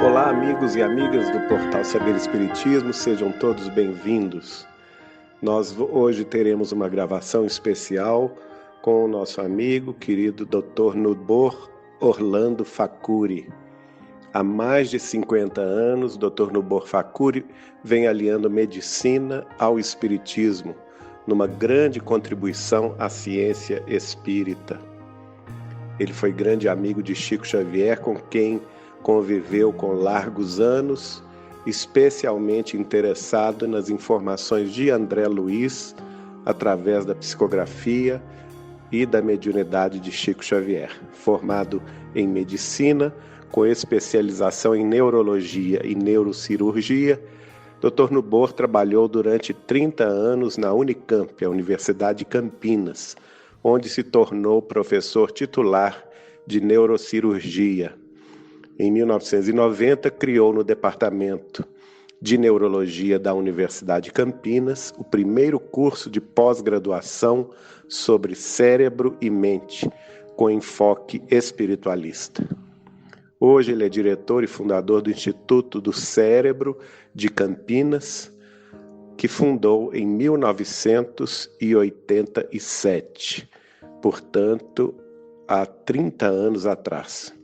Olá, amigos e amigas do Portal Saber Espiritismo, sejam todos bem-vindos. Nós hoje teremos uma gravação especial com o nosso amigo, querido Dr. Nubor Orlando Facuri. Há mais de 50 anos, Dr. Nubor Facuri vem aliando medicina ao espiritismo, numa grande contribuição à ciência espírita. Ele foi grande amigo de Chico Xavier, com quem conviveu com largos anos, especialmente interessado nas informações de André Luiz, através da psicografia e da mediunidade de Chico Xavier. Formado em medicina, com especialização em neurologia e neurocirurgia, Dr. Nubor trabalhou durante 30 anos na Unicamp, a Universidade de Campinas, onde se tornou professor titular de neurocirurgia. Em 1990, criou no Departamento de Neurologia da Universidade de Campinas o primeiro curso de pós-graduação sobre cérebro e mente, com enfoque espiritualista. Hoje ele é diretor e fundador do Instituto do Cérebro de Campinas, que fundou em 1987, portanto, há 30 anos atrás.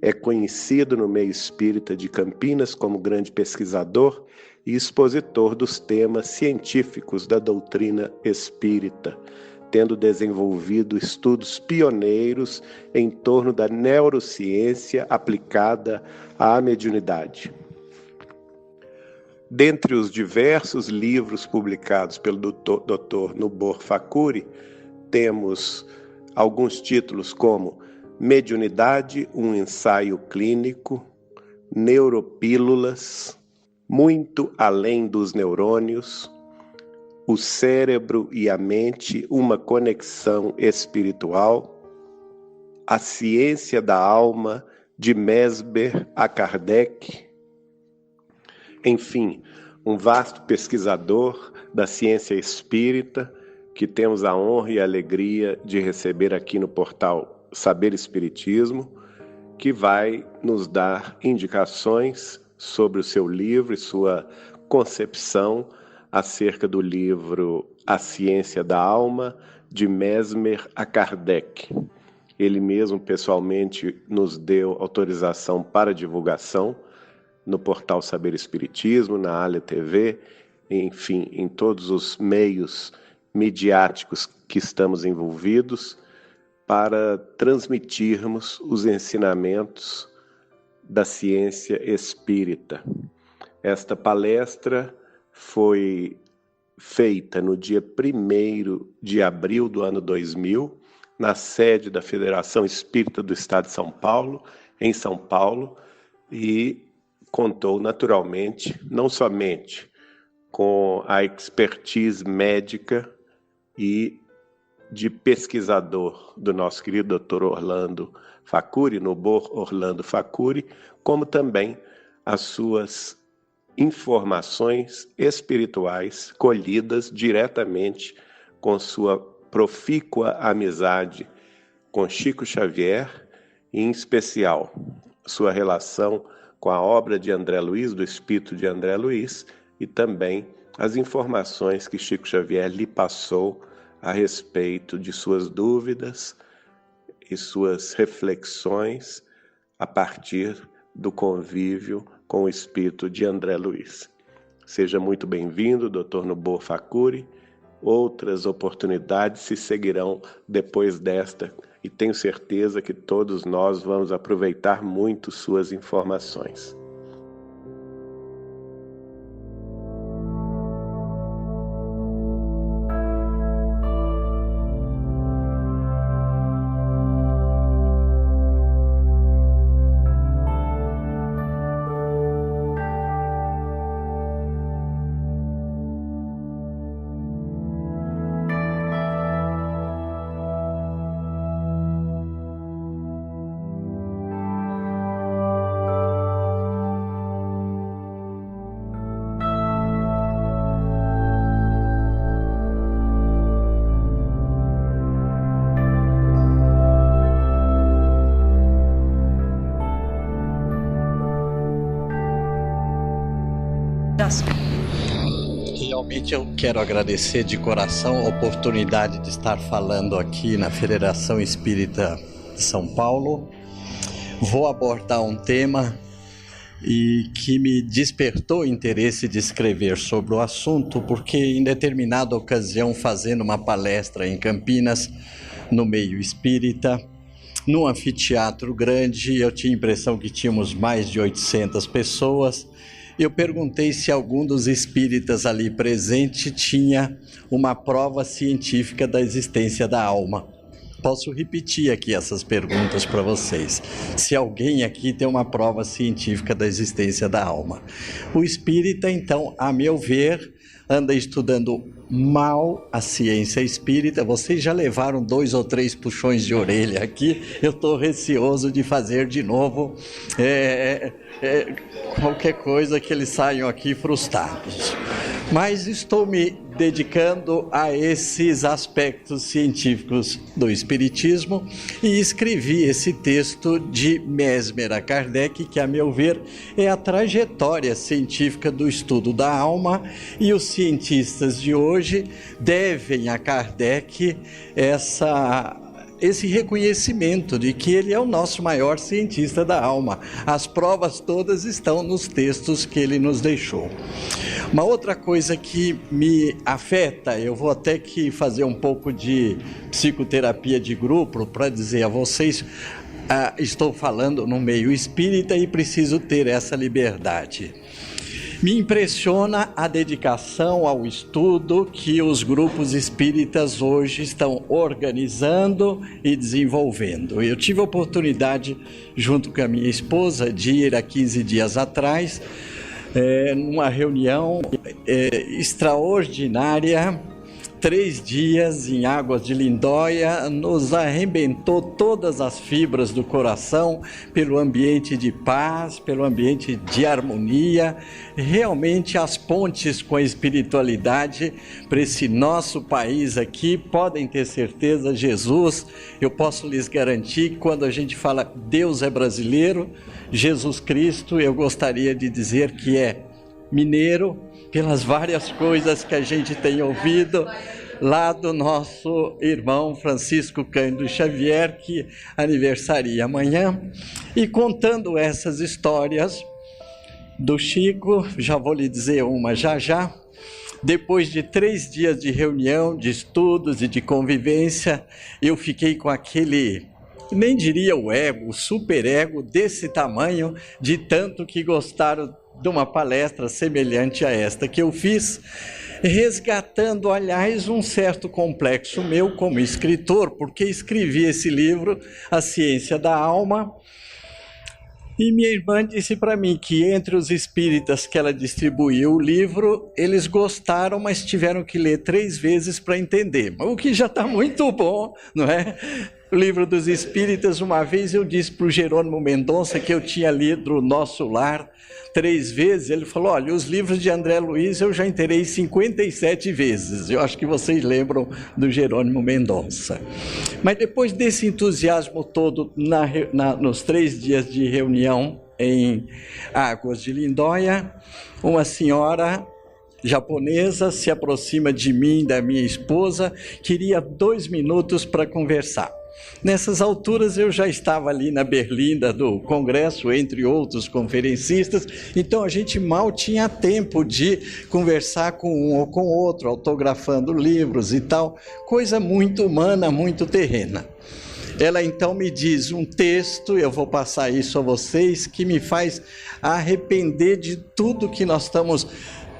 É conhecido no meio espírita de Campinas como grande pesquisador e expositor dos temas científicos da doutrina espírita, tendo desenvolvido estudos pioneiros em torno da neurociência aplicada à mediunidade. Dentre os diversos livros publicados pelo Dr. Nubor Facuri, temos alguns títulos como Mediunidade, um ensaio clínico, Neuropílulas, Muito além dos neurônios, O cérebro e a mente, uma conexão espiritual, A ciência da alma, de Mesmer a Kardec. Enfim, um vasto pesquisador da ciência espírita que temos a honra e a alegria de receber aqui no portal Saber Espiritismo, que vai nos dar indicações sobre o seu livro e sua concepção acerca do livro A Ciência da Alma, de Mesmer a Kardec. Ele mesmo pessoalmente nos deu autorização para divulgação no portal Saber Espiritismo, na Alia TV, enfim, em todos os meios midiáticos que estamos envolvidos, para transmitirmos os ensinamentos da ciência espírita. Esta palestra foi feita no dia 1º de abril do ano 2000, na sede da Federação Espírita do Estado de São Paulo, em São Paulo, e contou naturalmente, não somente com a expertise médica e de pesquisador do nosso querido Dr. Orlando Facuri, Nubor Orlando Facuri, como também as suas informações espirituais colhidas diretamente com sua profícua amizade com Chico Xavier, e em especial sua relação com a obra de André Luiz, do espírito de André Luiz, e também as informações que Chico Xavier lhe passou a respeito de suas dúvidas e suas reflexões a partir do convívio com o espírito de André Luiz. Seja muito bem-vindo, Dr. Nubor Facuri. Outras oportunidades se seguirão depois desta, e tenho certeza que todos nós vamos aproveitar muito suas informações. Realmente eu quero agradecer de coração a oportunidade de estar falando aqui na Federação Espírita de São Paulo. Vou abordar um tema que me despertou o interesse de escrever sobre o assunto, porque em determinada ocasião, fazendo uma palestra em Campinas, no meio espírita, num anfiteatro grande, eu tinha a impressão que tínhamos mais de 800 pessoas. Eu perguntei se algum dos espíritas ali presente tinha uma prova científica da existência da alma. Posso repetir aqui essas perguntas para vocês. Se alguém aqui tem uma prova científica da existência da alma. O espírita, então, a meu ver, anda estudando mal a ciência espírita. Vocês já levaram 2 ou 3 puxões de orelha aqui. Eu estou receoso de fazer de novo qualquer coisa que eles saiam aqui frustrados. Mas estou me dedicando a esses aspectos científicos do Espiritismo e escrevi esse texto de Mesmer a Kardec, que, a meu ver, é a trajetória científica do estudo da alma, e os cientistas de hoje devem a Kardec esse reconhecimento de que ele é o nosso maior cientista da alma. As provas todas estão nos textos que ele nos deixou. Uma outra coisa que me afeta, eu vou até que fazer um pouco de psicoterapia de grupo para dizer a vocês, estou falando no meio espírita e preciso ter essa liberdade. Me impressiona a dedicação ao estudo que os grupos espíritas hoje estão organizando e desenvolvendo. Eu tive a oportunidade, junto com a minha esposa, de ir há 15 dias atrás, numa reunião extraordinária, 3 dias em Águas de Lindóia, nos arrebentou todas as fibras do coração pelo ambiente de paz, pelo ambiente de harmonia. Realmente as pontes com a espiritualidade para esse nosso país aqui, podem ter certeza, Jesus, eu posso lhes garantir que quando a gente fala Deus é brasileiro, Jesus Cristo, eu gostaria de dizer que é mineiro, pelas várias coisas que a gente tem ouvido lá do nosso irmão Francisco Cândido Xavier, que aniversaria amanhã, e contando essas histórias do Chico, já vou lhe dizer uma já. Depois de 3 dias de reunião, de estudos e de convivência, eu fiquei com aquele, nem diria o ego, o superego desse tamanho, de tanto que gostaram de uma palestra semelhante a esta que eu fiz, resgatando, aliás, um certo complexo meu como escritor, porque escrevi esse livro, A Ciência da Alma, e minha irmã disse para mim que entre os espíritas que ela distribuiu o livro, eles gostaram, mas tiveram que ler 3 vezes para entender, o que já está muito bom, não é? O Livro dos Espíritas, uma vez eu disse para o Jerônimo Mendonça que eu tinha lido O Nosso Lar 3 vezes, ele falou, olha, os livros de André Luiz eu já inteirei 57 vezes, eu acho que vocês lembram do Jerônimo Mendonça. Mas depois desse entusiasmo todo, nos 3 dias de reunião em Águas de Lindóia, uma senhora japonesa se aproxima de mim, da minha esposa, queria 2 minutos para conversar. Nessas alturas eu já estava ali na berlinda do congresso, entre outros conferencistas, então a gente mal tinha tempo de conversar com um ou com outro, autografando livros e tal, coisa muito humana, muito terrena. Ela então me diz um texto, eu vou passar isso a vocês, que me faz arrepender de tudo que nós estamos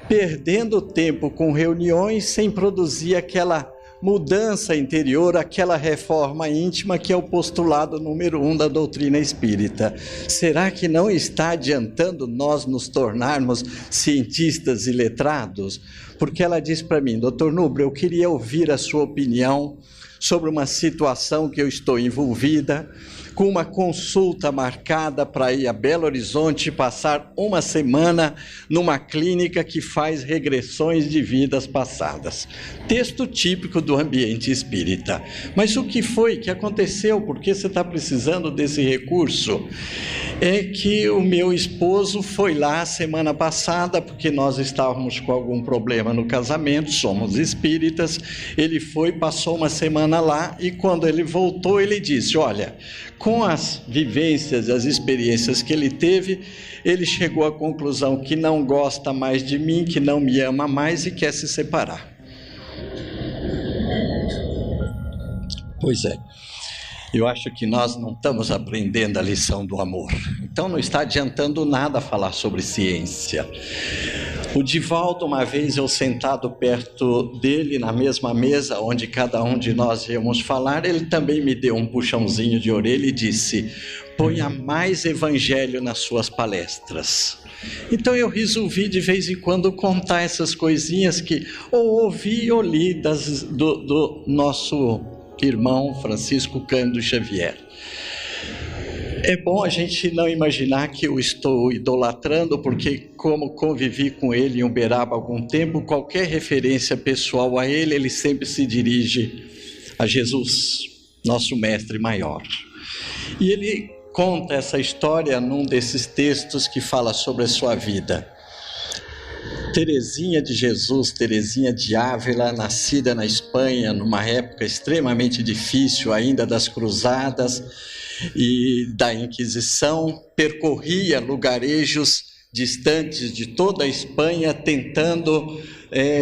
perdendo tempo com reuniões sem produzir aquela mudança interior, aquela reforma íntima que é o postulado número 1 da doutrina espírita. Será que não está adiantando nós nos tornarmos cientistas e letrados? Porque ela diz para mim, doutor Nubra, eu queria ouvir a sua opinião sobre uma situação que eu estou envolvida, com uma consulta marcada para ir a Belo Horizonte passar uma semana numa clínica que faz regressões de vidas passadas. Texto típico do ambiente espírita. Mas o que foi que aconteceu? Por que você está precisando desse recurso? É que o meu esposo foi lá semana passada, porque nós estávamos com algum problema no casamento, somos espíritas. Ele foi, passou uma semana lá, e quando ele voltou, ele disse: olha, com as vivências, as experiências que ele teve, ele chegou à conclusão que não gosta mais de mim, que não me ama mais e quer se separar. Pois é. Eu acho que nós não estamos aprendendo a lição do amor. Então não está adiantando nada falar sobre ciência. O Divaldo, uma vez eu sentado perto dele, na mesma mesa onde cada um de nós íamos falar, ele também me deu um puxãozinho de orelha e disse: ponha mais evangelho nas suas palestras. Então eu resolvi de vez em quando contar essas coisinhas que ou ouvi ou li do nosso irmão Francisco Cândido Xavier. É bom a gente não imaginar que eu estou idolatrando, porque como convivi com ele em Uberaba há algum tempo, qualquer referência pessoal a ele, ele sempre se dirige a Jesus, nosso mestre maior. E ele conta essa história num desses textos que fala sobre a sua vida. Teresinha de Jesus, Teresinha de Ávila, nascida na Espanha, numa época extremamente difícil, ainda das cruzadas e da Inquisição, percorria lugarejos distantes de toda a Espanha, tentando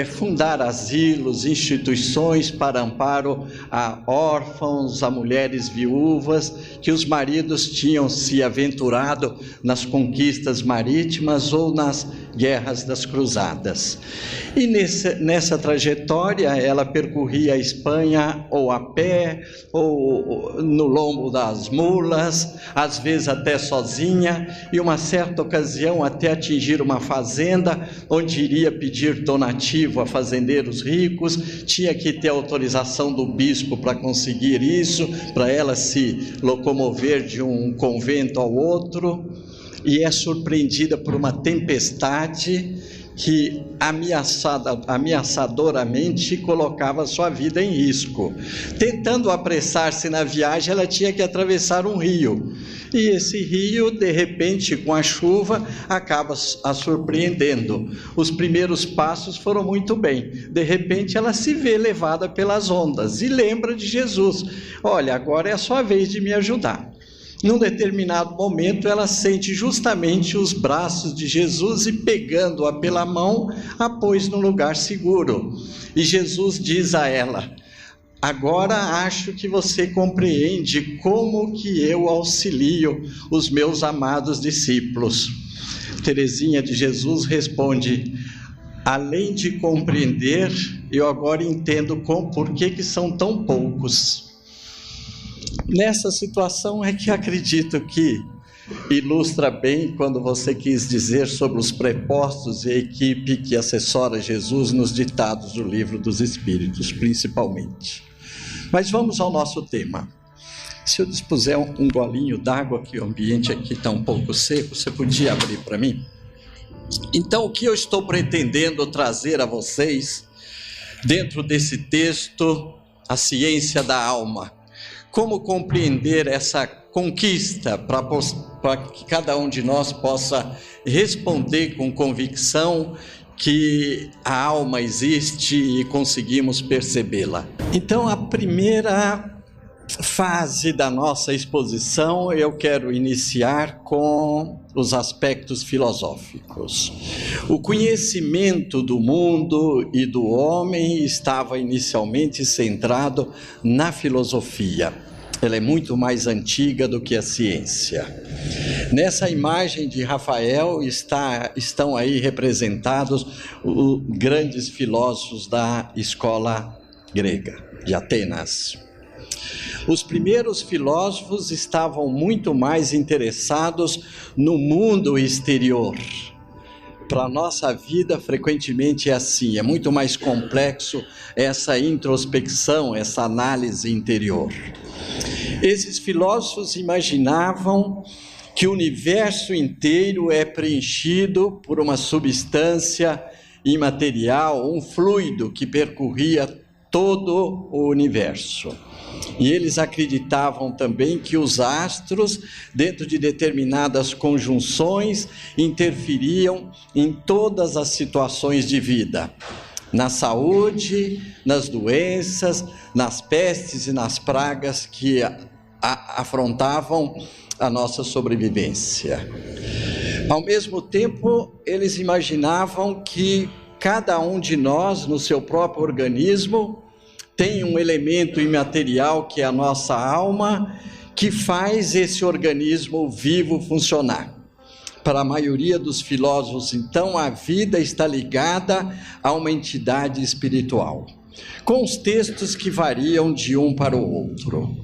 fundar asilos, instituições para amparo a órfãos, a mulheres viúvas, que os maridos tinham se aventurado nas conquistas marítimas ou nas guerras das cruzadas. E nessa trajetória ela percorria a Espanha ou a pé, ou no lombo das mulas, às vezes até sozinha, e uma certa ocasião até atingir uma fazenda, onde iria pedir donativo a fazendeiros ricos, tinha que ter autorização do bispo para conseguir isso, para ela se locomover de um convento ao outro, e é surpreendida por uma tempestade que ameaçadoramente colocava sua vida em risco. Tentando apressar-se na viagem, ela tinha que atravessar um rio, e esse rio, de repente, com a chuva, acaba a surpreendendo. Os primeiros passos foram muito bem, de repente ela se vê levada pelas ondas, e lembra de Jesus: olha, agora é a sua vez de me ajudar. Num determinado momento, ela sente justamente os braços de Jesus e, pegando-a pela mão, a pôs num lugar seguro. E Jesus diz a ela: agora acho que você compreende como que eu auxilio os meus amados discípulos. Teresinha de Jesus responde: além de compreender, eu agora entendo por que são tão poucos. Nessa situação é que acredito que ilustra bem quando você quis dizer sobre os prepostos e a equipe que assessora Jesus nos ditados do Livro dos Espíritos, principalmente. Mas vamos ao nosso tema. Se eu dispuser um golinho d'água, que o ambiente aqui está um pouco seco, você podia abrir para mim? Então, o que eu estou pretendendo trazer a vocês, dentro desse texto, a ciência da alma. Como compreender essa conquista para que cada um de nós possa responder com convicção que a alma existe e conseguimos percebê-la. Então, a primeira fase da nossa exposição eu quero iniciar com os aspectos filosóficos. O conhecimento do mundo e do homem estava inicialmente centrado na filosofia. Ela é muito mais antiga do que a ciência. Nessa imagem de Rafael estão aí representados os grandes filósofos da escola grega, de Atenas. Os primeiros filósofos estavam muito mais interessados no mundo exterior. Para a nossa vida, frequentemente é assim, é muito mais complexo essa introspecção, essa análise interior. Esses filósofos imaginavam que o universo inteiro é preenchido por uma substância imaterial, um fluido que percorria todo o universo. E eles acreditavam também que os astros, dentro de determinadas conjunções, interferiam em todas as situações de vida, na saúde, nas doenças, nas pestes e nas pragas que afrontavam a nossa sobrevivência. Ao mesmo tempo, eles imaginavam que cada um de nós, no seu próprio organismo, tem um elemento imaterial que é a nossa alma, que faz esse organismo vivo funcionar. Para a maioria dos filósofos, então, a vida está ligada a uma entidade espiritual, com os textos que variam de um para o outro.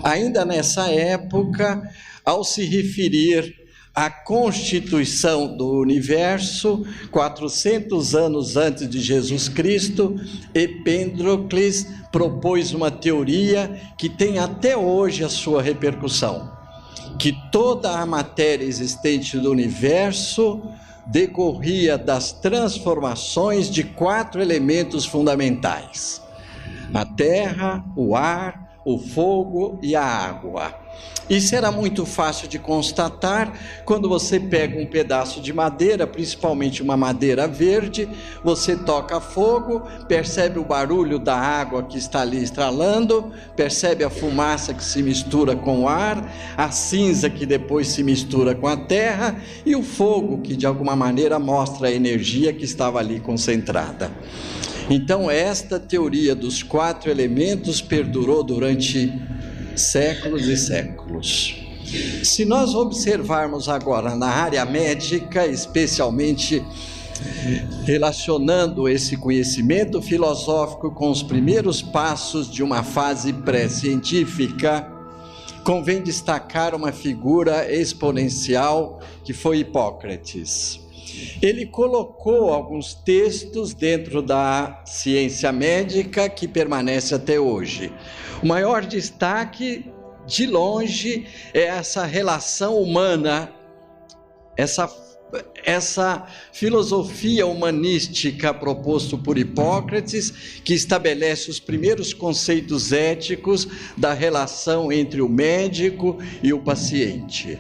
Ainda nessa época, ao se referir à constituição do universo, 400 anos antes de Jesus Cristo, Epêndocles propôs uma teoria que tem até hoje a sua repercussão, que toda a matéria existente do universo decorria das transformações de 4 elementos fundamentais: a terra, o ar, o fogo e a água. Isso era muito fácil de constatar quando você pega um pedaço de madeira, principalmente uma madeira verde, você toca fogo, percebe o barulho da água que está ali estralando, percebe a fumaça que se mistura com o ar, a cinza que depois se mistura com a terra e o fogo que de alguma maneira mostra a energia que estava ali concentrada. Então esta teoria dos 4 elementos perdurou durante séculos e séculos. Se nós observarmos agora na área médica, especialmente relacionando esse conhecimento filosófico com os primeiros passos de uma fase pré-científica, convém destacar uma figura exponencial que foi Hipócrates. Ele colocou alguns textos dentro da ciência médica que permanece até hoje. O maior destaque, de longe, é essa relação humana, essa filosofia humanística proposta por Hipócrates, que estabelece os primeiros conceitos éticos da relação entre o médico e o paciente.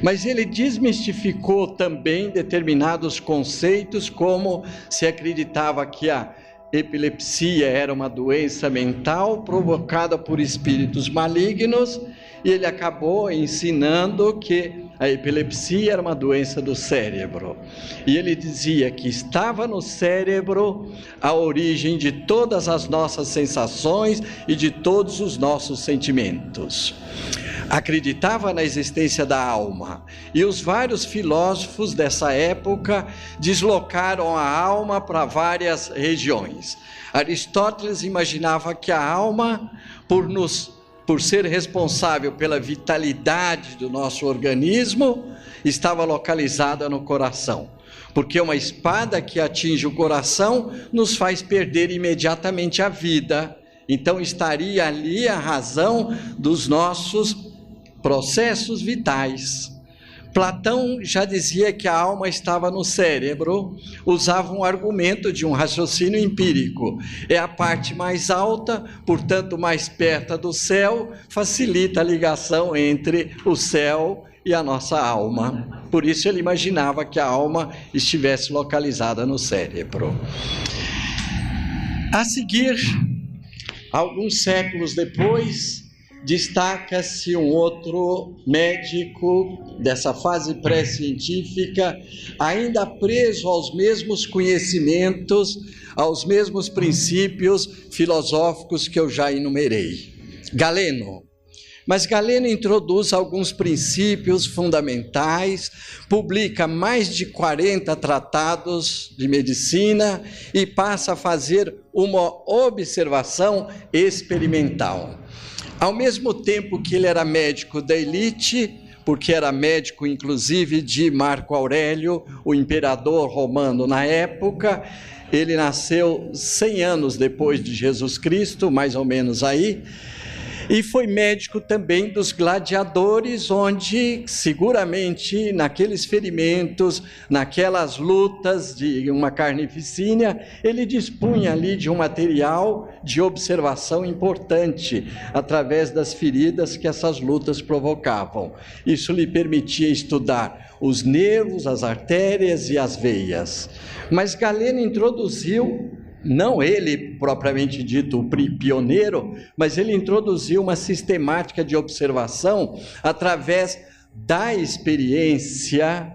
Mas ele desmistificou também determinados conceitos, como se acreditava que a epilepsia era uma doença mental provocada por espíritos malignos, e ele acabou ensinando que a epilepsia era uma doença do cérebro. E ele dizia que estava no cérebro a origem de todas as nossas sensações e de todos os nossos sentimentos. Acreditava na existência da alma, e os vários filósofos dessa época deslocaram a alma para várias regiões. Aristóteles imaginava que a alma, por ser responsável pela vitalidade do nosso organismo, estava localizada no coração, porque uma espada que atinge o coração nos faz perder imediatamente a vida. Então estaria ali a razão dos nossos processos vitais. Platão já dizia que a alma estava no cérebro, usava um argumento de um raciocínio empírico. É a parte mais alta, portanto mais perto do céu, facilita a ligação entre o céu e a nossa alma. Por isso ele imaginava que a alma estivesse localizada no cérebro. A seguir, alguns séculos depois, destaca-se um outro médico dessa fase pré-científica, ainda preso aos mesmos conhecimentos, aos mesmos princípios filosóficos que eu já enumerei, Galeno. Mas Galeno introduz alguns princípios fundamentais, publica mais de 40 tratados de medicina e passa a fazer uma observação experimental. Ao mesmo tempo que ele era médico da elite, porque era médico inclusive de Marco Aurélio, o imperador romano na época, ele nasceu 100 anos depois de Jesus Cristo, mais ou menos aí. E foi médico também dos gladiadores, onde seguramente naqueles ferimentos, naquelas lutas de uma carnificina, ele dispunha ali de um material de observação importante, através das feridas que essas lutas provocavam. Isso lhe permitia estudar os nervos, as artérias e as veias. Mas Galeno introduziu, não ele propriamente dito o pioneiro, mas ele introduziu uma sistemática de observação através da experiência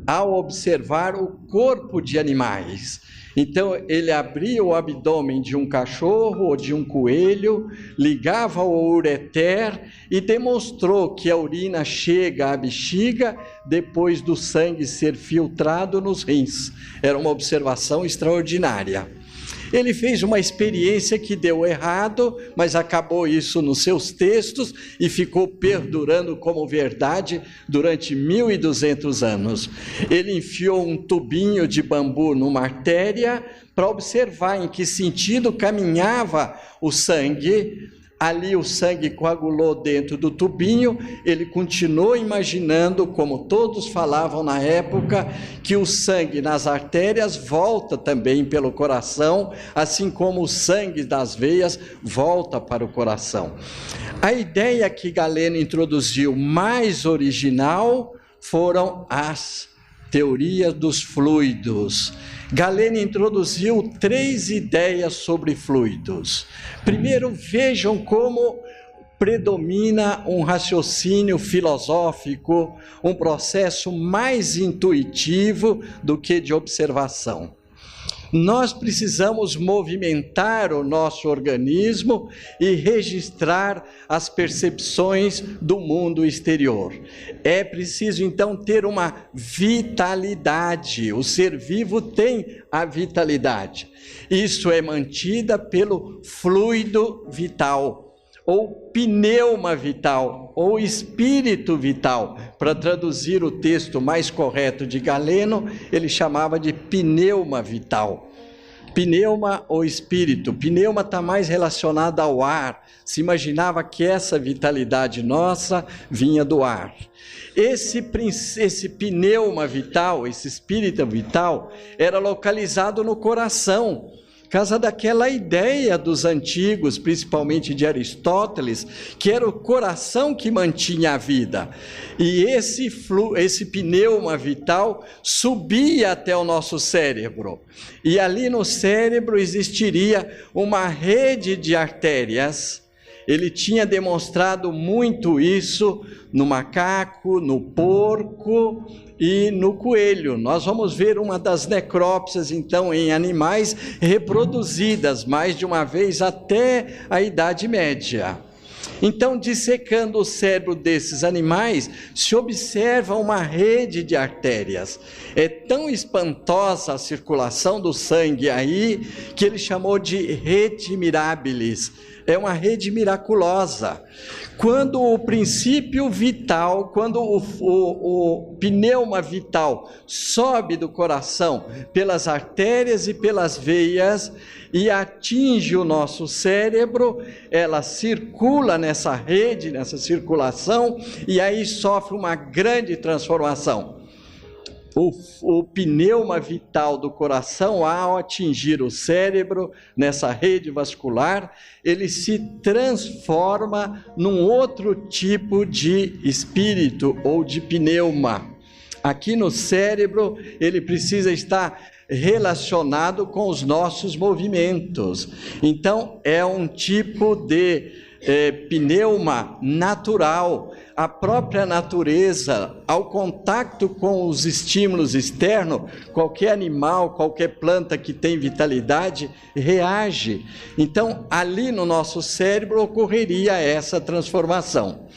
ao observar o corpo de animais. Então ele abria o abdômen de um cachorro ou de um coelho, ligava ao ureter e demonstrou que a urina chega à bexiga depois do sangue ser filtrado nos rins. Era uma observação extraordinária. Ele fez uma experiência que deu errado, mas acabou isso nos seus textos e ficou perdurando como verdade durante 1.200 anos. Ele enfiou um tubinho de bambu numa artéria para observar em que sentido caminhava o sangue. Ali o sangue coagulou dentro do tubinho. Ele continuou imaginando, como todos falavam na época, que o sangue nas artérias volta também pelo coração, assim como o sangue das veias volta para o coração. A ideia que Galeno introduziu mais original foram as teorias dos fluidos. Galeno introduziu 3 ideias sobre fluidos. Primeiro, vejam como predomina um raciocínio filosófico, um processo mais intuitivo do que de observação. Nós precisamos movimentar o nosso organismo e registrar as percepções do mundo exterior. É preciso então ter uma vitalidade. O ser vivo tem a vitalidade. Isso é mantida pelo fluido vital, ou pneuma vital, ou espírito vital. Para traduzir o texto mais correto de Galeno, ele chamava de pneuma vital. Pneuma ou espírito. Pneuma está mais relacionado ao ar. Se imaginava que essa vitalidade nossa vinha do ar. Esse pneuma vital, esse espírito vital, era localizado no coração, por causa daquela ideia dos antigos, principalmente de Aristóteles, que era o coração que mantinha a vida. E esse pneuma vital subia até o nosso cérebro. E ali no cérebro existiria uma rede de artérias. Ele tinha demonstrado muito isso no macaco, no porco e no coelho. Nós vamos ver uma das necrópsias, então, em animais reproduzidas mais de uma vez até a Idade Média. Então, dissecando o cérebro desses animais, se observa uma rede de artérias. É tão espantosa a circulação do sangue aí, que ele chamou de rede mirabilis. É uma rede miraculosa. Quando o princípio vital, quando o pneuma vital sobe do coração pelas artérias e pelas veias e atinge o nosso cérebro, ela circula nessa rede, nessa circulação, e aí sofre uma grande transformação. O pneuma vital do coração, ao atingir o cérebro, nessa rede vascular, ele se transforma num outro tipo de espírito ou de pneuma. Aqui no cérebro, ele precisa estar relacionado com os nossos movimentos. Então, é um tipo de pneuma natural. A própria natureza, ao contato com os estímulos externos, qualquer animal, qualquer planta que tem vitalidade, reage. Então, ali no nosso cérebro ocorreria essa transformação.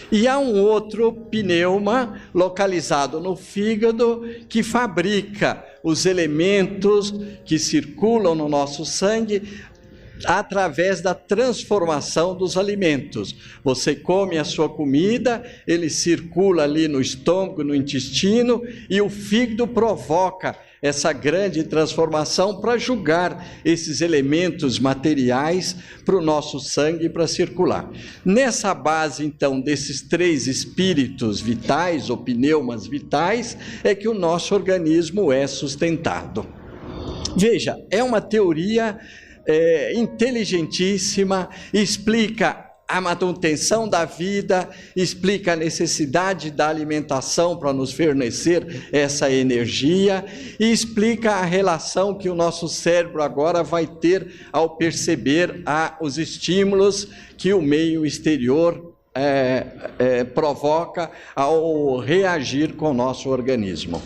E há um outro pneuma localizado no fígado que fabrica os elementos que circulam no nosso sangue através da transformação dos alimentos. Você come a sua comida, ele circula ali no estômago, no intestino, e o fígado provoca essa grande transformação para julgar esses elementos materiais para o nosso sangue para circular. Nessa base, então, desses 3 espíritos vitais, ou pneumas vitais, é que o nosso organismo é sustentado. Veja, é uma teoria inteligentíssima, explica a manutenção da vida, explica a necessidade da alimentação para nos fornecer essa energia e explica a relação que o nosso cérebro agora vai ter ao perceber os estímulos que o meio exterior provoca ao reagir com o nosso organismo.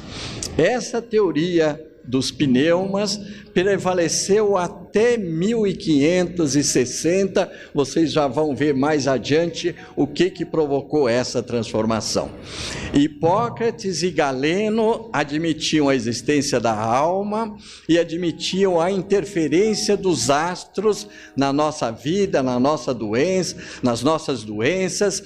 Essa teoria dos pneumas prevaleceu até 1560, vocês já vão ver mais adiante o que provocou essa transformação. Hipócrates e Galeno admitiam a existência da alma e admitiam a interferência dos astros na nossa vida, na nossa doença, nas nossas doenças,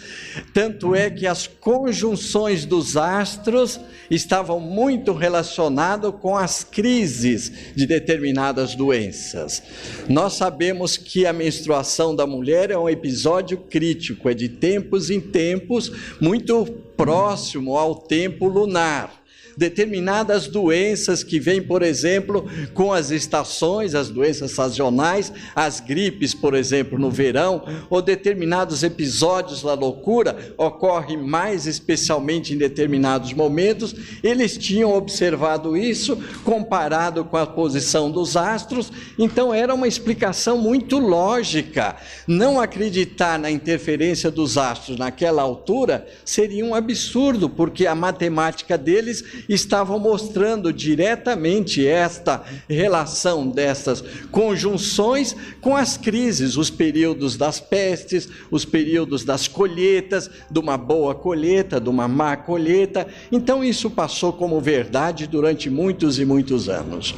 tanto é que as conjunções dos astros estavam muito relacionadas com as crises de determinadas doenças. Nós sabemos que a menstruação da mulher é um episódio crítico, é de tempos em tempos, muito próximo ao tempo lunar. Determinadas doenças que vêm, por exemplo, com as estações, as doenças sazonais, as gripes, por exemplo, no verão, ou determinados episódios da loucura, ocorrem mais especialmente em determinados momentos. Eles tinham observado isso, comparado com a posição dos astros, então era uma explicação muito lógica. Não acreditar na interferência dos astros naquela altura seria um absurdo, porque a matemática deles estavam mostrando diretamente esta relação dessas conjunções com as crises, os períodos das pestes, os períodos das colheitas, de uma boa colheita, de uma má colheita. Então isso passou como verdade durante muitos e muitos anos.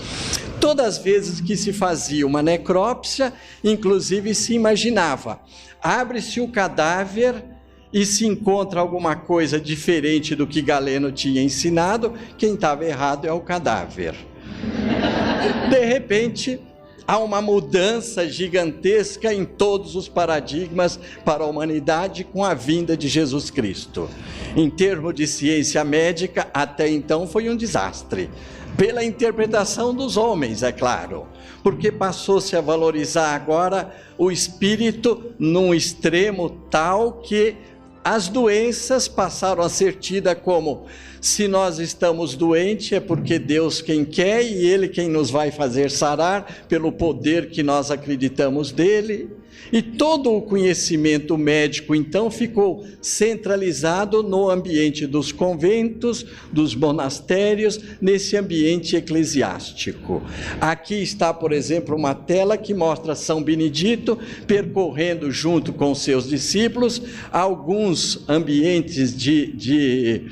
Todas as vezes que se fazia uma necrópsia, inclusive se imaginava, abre-se o cadáver e se encontra alguma coisa diferente do que Galeno tinha ensinado, quem estava errado é o cadáver. De repente, há uma mudança gigantesca em todos os paradigmas para a humanidade com a vinda de Jesus Cristo. Em termos de ciência médica, até então foi um desastre. Pela interpretação dos homens, é claro, porque passou-se a valorizar agora o espírito num extremo tal que as doenças passaram a ser tidas como: se nós estamos doentes é porque Deus quem quer e Ele quem nos vai fazer sarar pelo poder que nós acreditamos dele. E todo o conhecimento médico então ficou centralizado no ambiente dos conventos, dos monastérios, nesse ambiente eclesiástico. Aqui está, por exemplo, uma tela que mostra São Benedito percorrendo junto com seus discípulos alguns ambientes de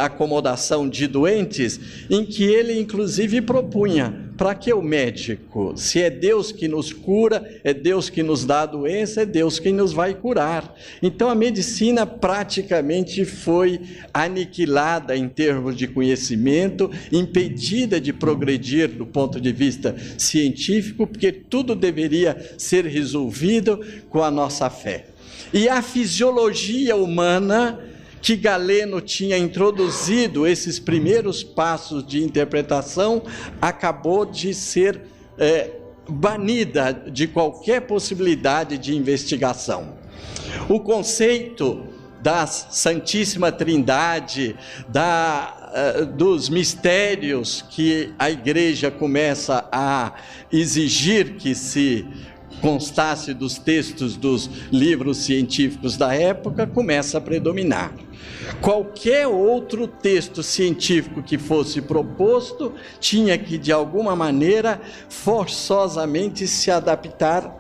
acomodação de doentes, em que ele inclusive propunha: para que o médico? Se é Deus que nos cura, é Deus que nos dá a doença, é Deus quem nos vai curar. Então a medicina praticamente foi aniquilada em termos de conhecimento, impedida de progredir do ponto de vista científico, porque tudo deveria ser resolvido com a nossa fé. E a fisiologia humana, que Galeno tinha introduzido esses primeiros passos de interpretação, acabou de ser banida de qualquer possibilidade de investigação. O conceito da Santíssima Trindade, dos mistérios que a Igreja começa a exigir que se constasse dos textos dos livros científicos da época, começa a predominar. Qualquer outro texto científico que fosse proposto tinha que, de alguma maneira, forçosamente se adaptar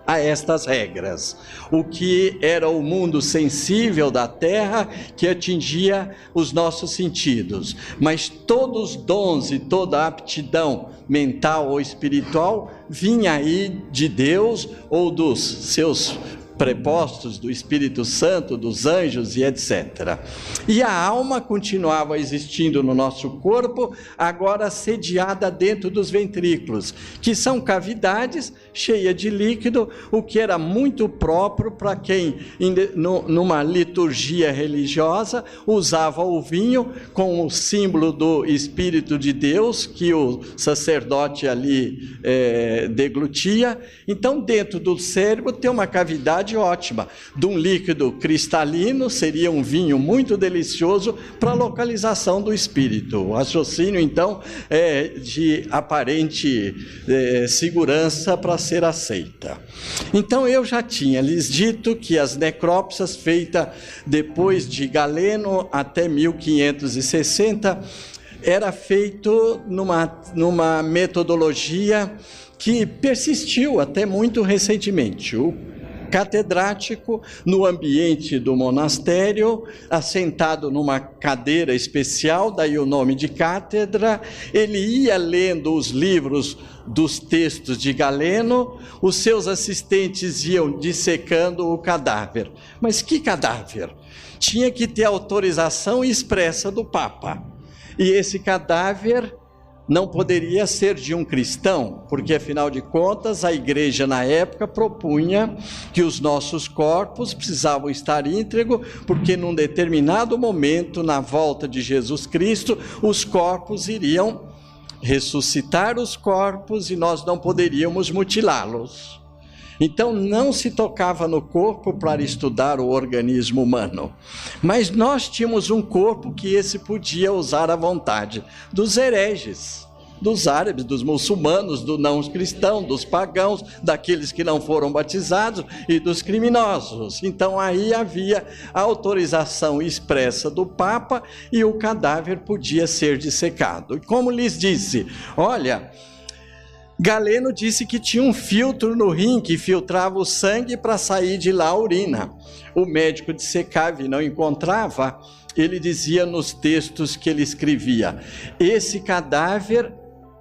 a estas regras. O que era o mundo sensível da Terra, que atingia os nossos sentidos. Mas todos os dons e toda a aptidão mental ou espiritual vinha aí de Deus ou dos seus prepostos do Espírito Santo, dos anjos e etc. E a alma continuava existindo no nosso corpo, agora sediada dentro dos ventrículos, que são cavidades cheias de líquido, o que era muito próprio para quem, numa liturgia religiosa, usava o vinho com o símbolo do Espírito de Deus, que o sacerdote ali deglutia. Então, dentro do cérebro tem uma cavidade ótima, de um líquido cristalino, seria um vinho muito delicioso para a localização do espírito. O raciocínio, então, é de aparente segurança para ser aceita. Então, eu já tinha lhes dito que as necrópsias feitas depois de Galeno até 1560 era feito numa metodologia que persistiu até muito recentemente. O catedrático, no ambiente do monastério, assentado numa cadeira especial, daí o nome de cátedra, ele ia lendo os livros dos textos de Galeno, os seus assistentes iam dissecando o cadáver. Mas que cadáver? Tinha que ter autorização expressa do Papa. E esse cadáver não poderia ser de um cristão, porque afinal de contas a igreja na época propunha que os nossos corpos precisavam estar íntegros, porque num determinado momento, na volta de Jesus Cristo, os corpos iriam ressuscitar os corpos e nós não poderíamos mutilá-los. Então não se tocava no corpo para estudar o organismo humano, mas nós tínhamos um corpo que esse podia usar à vontade, dos hereges, dos árabes, dos muçulmanos, dos não cristãos, dos pagãos, daqueles que não foram batizados e dos criminosos. Então aí havia a autorização expressa do Papa e o cadáver podia ser dissecado. E como lhes disse, olha, Galeno disse que tinha um filtro no rim que filtrava o sangue para sair de lá a urina. O médico dissecava e não encontrava. Ele dizia nos textos que ele escrevia: esse cadáver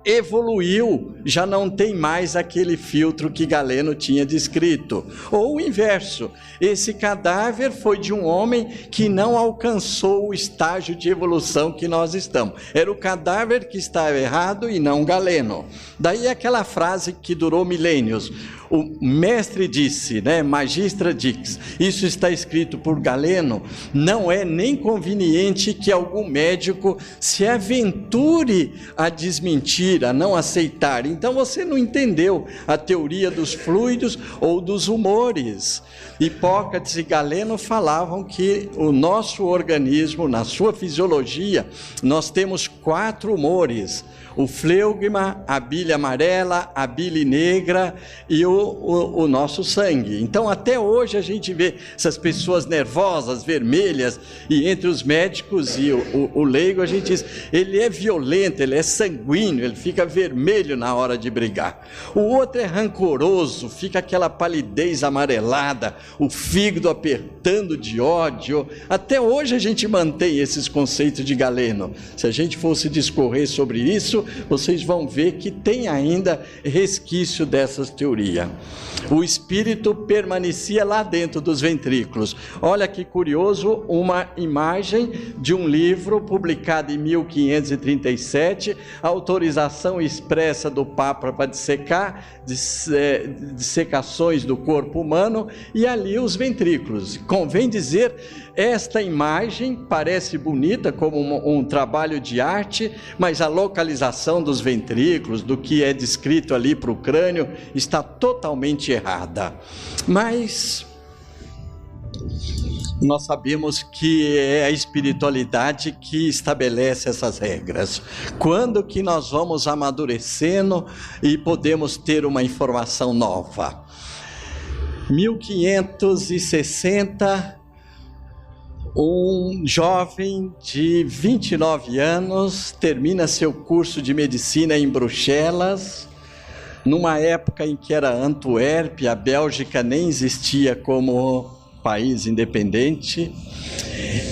evoluiu, já não tem mais aquele filtro que Galeno tinha descrito. Ou o inverso, esse cadáver foi de um homem que não alcançou o estágio de evolução que nós estamos. Era o cadáver que estava errado e não Galeno. Daí aquela frase que durou milênios. O mestre disse, Magistra dix, isso está escrito por Galeno, não é nem conveniente que algum médico se aventure a desmentir, a não aceitar. Então você não entendeu a teoria dos fluidos ou dos humores. Hipócrates e Galeno falavam que o nosso organismo, na sua fisiologia, nós temos 4 humores: o fleugma, a bile amarela, a bile negra e o nosso sangue. Então até hoje a gente vê essas pessoas nervosas, vermelhas, e entre os médicos e o leigo a gente diz, ele é violento, ele é sanguíneo, ele fica vermelho na hora de brigar. O outro é rancoroso, fica aquela palidez amarelada, o fígado apertando de ódio. Até hoje a gente mantém esses conceitos de Galeno. Se a gente fosse discorrer sobre isso, vocês vão ver que tem ainda resquício dessas teorias. O espírito permanecia lá dentro dos ventrículos. Olha que curioso, uma imagem de um livro publicado em 1537, autorização expressa do Papa para dissecar, dissecações do corpo humano, e ali os ventrículos. Convém dizer, esta imagem parece bonita como um trabalho de arte, mas a localização dos ventrículos, do que é descrito ali para o crânio, está totalmente errada. Mas nós sabemos que é a espiritualidade que estabelece essas regras. Quando que nós vamos amadurecendo e podemos ter uma informação nova? 1560, um jovem de 29 anos termina seu curso de medicina em Bruxelas, numa época em que era Antuérpia, a Bélgica nem existia como país independente.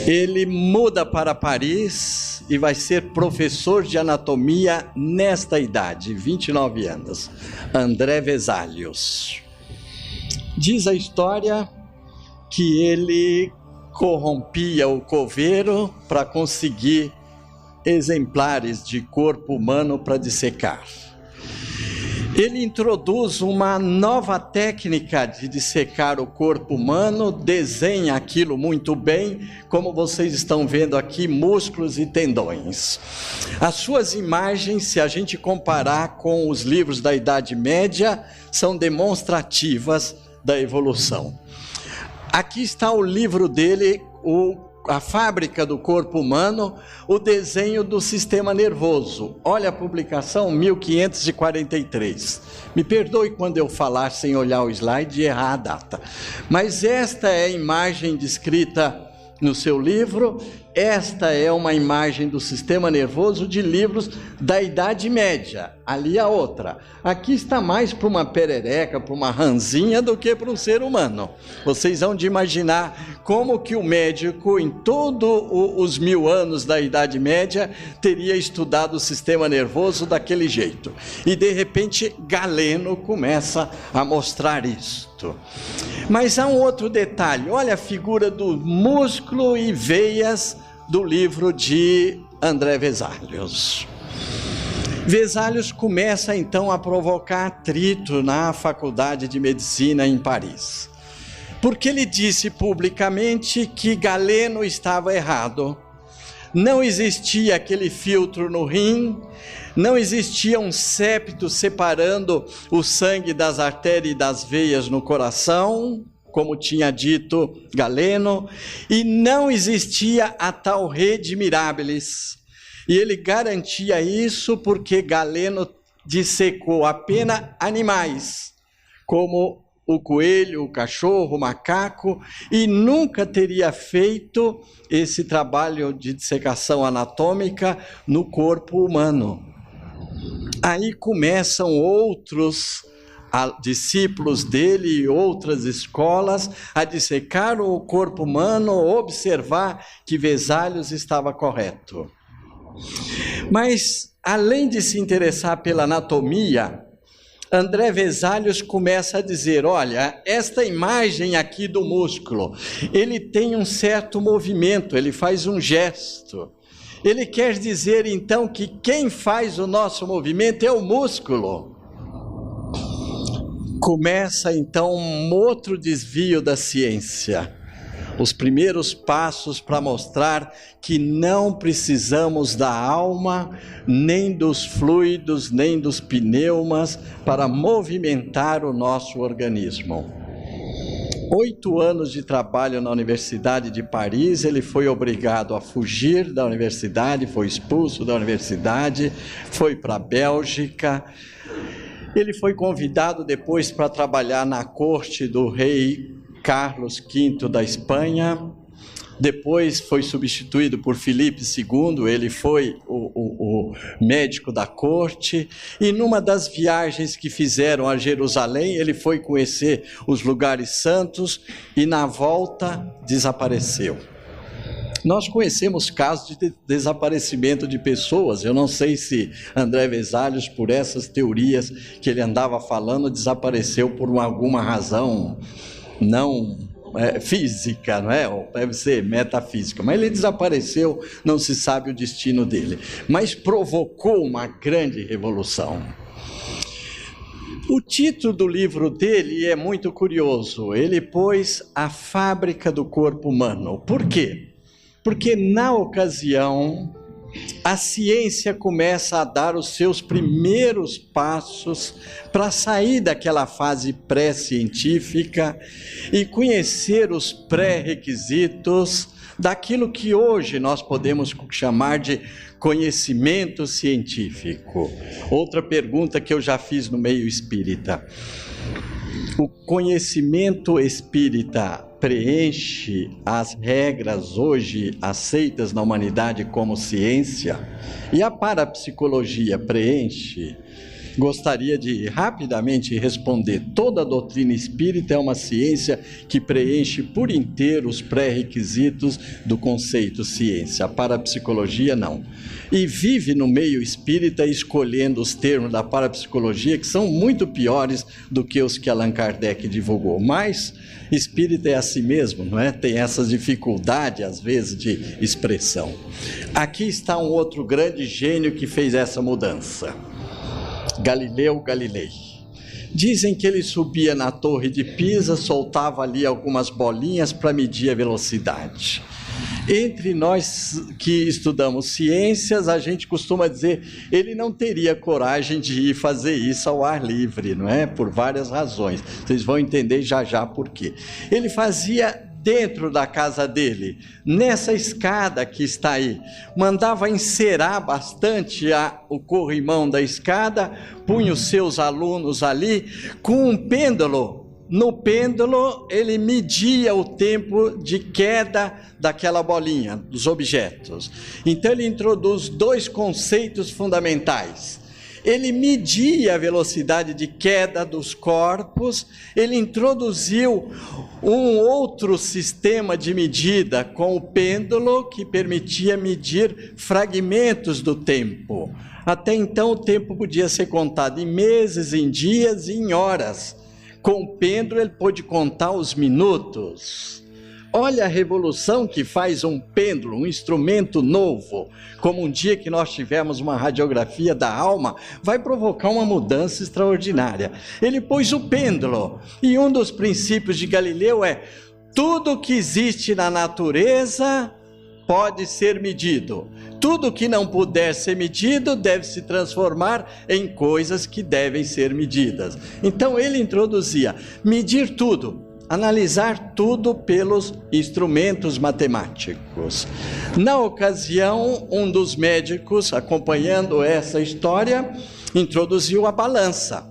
Ele muda para Paris e vai ser professor de anatomia nesta idade, 29 anos, André Vesalius. Diz a história que ele corrompia o coveiro para conseguir exemplares de corpo humano para dissecar. Ele introduz uma nova técnica de dissecar o corpo humano, desenha aquilo muito bem, como vocês estão vendo aqui, músculos e tendões. As suas imagens, se a gente comparar com os livros da Idade Média, são demonstrativas da evolução. Aqui está o livro dele, A Fábrica do Corpo Humano, o desenho do sistema nervoso. Olha a publicação, 1543. Me perdoe quando eu falar sem olhar o slide e errar a data. Mas esta é a imagem descrita no seu livro. Esta é uma imagem do sistema nervoso de livros da Idade Média. Ali a outra. Aqui está mais para uma perereca, para uma ranzinha, do que para um ser humano. Vocês vão de imaginar como que o médico, em todos os 1000 anos da Idade Média, teria estudado o sistema nervoso daquele jeito. E de repente Galeno começa a mostrar isto. Mas há um outro detalhe. Olha a figura do músculo e veias do livro de André Vesalius. Vesalius começa então a provocar atrito na Faculdade de Medicina em Paris, porque ele disse publicamente que Galeno estava errado. Não existia aquele filtro no rim, não existia um septo separando o sangue das artérias e das veias no coração, como tinha dito Galeno, e não existia a tal rede mirabilis. E ele garantia isso porque Galeno dissecou apenas animais, como o coelho, o cachorro, o macaco, e nunca teria feito esse trabalho de dissecação anatômica no corpo humano. Aí começam outros discípulos dele e outras escolas a dissecar o corpo humano, observar que Vesalius estava correto. Mas, além de se interessar pela anatomia, André Vesalius começa a dizer, olha, esta imagem aqui do músculo, ele tem um certo movimento, ele faz um gesto. Ele quer dizer então que quem faz o nosso movimento é o músculo. Começa então um outro desvio da ciência. Os primeiros passos para mostrar que não precisamos da alma, nem dos fluidos, nem dos pneumas para movimentar o nosso organismo. 8 anos de trabalho na Universidade de Paris, ele foi obrigado a fugir da universidade, foi expulso da universidade, foi para a Bélgica. Ele foi convidado depois para trabalhar na corte do rei Carlos V da Espanha, depois foi substituído por Filipe II, ele foi o médico da corte, e numa das viagens que fizeram a Jerusalém, ele foi conhecer os lugares santos e na volta desapareceu. Nós conhecemos casos de desaparecimento de pessoas. Eu não sei se André Vesalius, por essas teorias que ele andava falando, desapareceu por alguma razão não física, não é? Ou deve ser metafísica. Mas ele desapareceu, não se sabe o destino dele. Mas provocou uma grande revolução. O título do livro dele é muito curioso. Ele pôs A Fábrica do Corpo Humano. Por quê? Porque na ocasião a ciência começa a dar os seus primeiros passos para sair daquela fase pré-científica e conhecer os pré-requisitos daquilo que hoje nós podemos chamar de conhecimento científico. Outra pergunta que eu já fiz no meio espírita: o conhecimento espírita preenche as regras hoje aceitas na humanidade como ciência? E a parapsicologia preenche? Gostaria de rapidamente responder: toda a doutrina espírita é uma ciência que preenche por inteiro os pré-requisitos do conceito ciência. A parapsicologia não. E vive no meio espírita escolhendo os termos da parapsicologia que são muito piores do que os que Allan Kardec divulgou. Mas espírita é assim mesmo, não é? Tem essas dificuldades às vezes de expressão. Aqui está um outro grande gênio que fez essa mudança. Galileu Galilei. Dizem que ele subia na Torre de Pisa, soltava ali algumas bolinhas para medir a velocidade. Entre nós que estudamos ciências, a gente costuma dizer, ele não teria coragem de ir fazer isso ao ar livre, não é? Por várias razões. Vocês vão entender já já por quê. Ele fazia dentro da casa dele, nessa escada que está aí, mandava encerar bastante o corrimão da escada, punha os seus alunos ali com um pêndulo. No pêndulo ele media o tempo de queda daquela bolinha, dos objetos. Então ele introduz dois conceitos fundamentais. Ele media a velocidade de queda dos corpos, ele introduziu um outro sistema de medida com o pêndulo que permitia medir fragmentos do tempo. Até então o tempo podia ser contado em meses, em dias e em horas. Com o pêndulo ele pôde contar os minutos. Olha a revolução que faz um pêndulo, um instrumento novo, como um dia que nós tivemos uma radiografia da alma, vai provocar uma mudança extraordinária. Ele pôs o pêndulo, e um dos princípios de Galileu é: tudo que existe na natureza pode ser medido. Tudo que não puder ser medido deve se transformar em coisas que devem ser medidas. Então ele introduzia medir tudo, analisar tudo pelos instrumentos matemáticos. Na ocasião, um dos médicos, acompanhando essa história, introduziu a balança.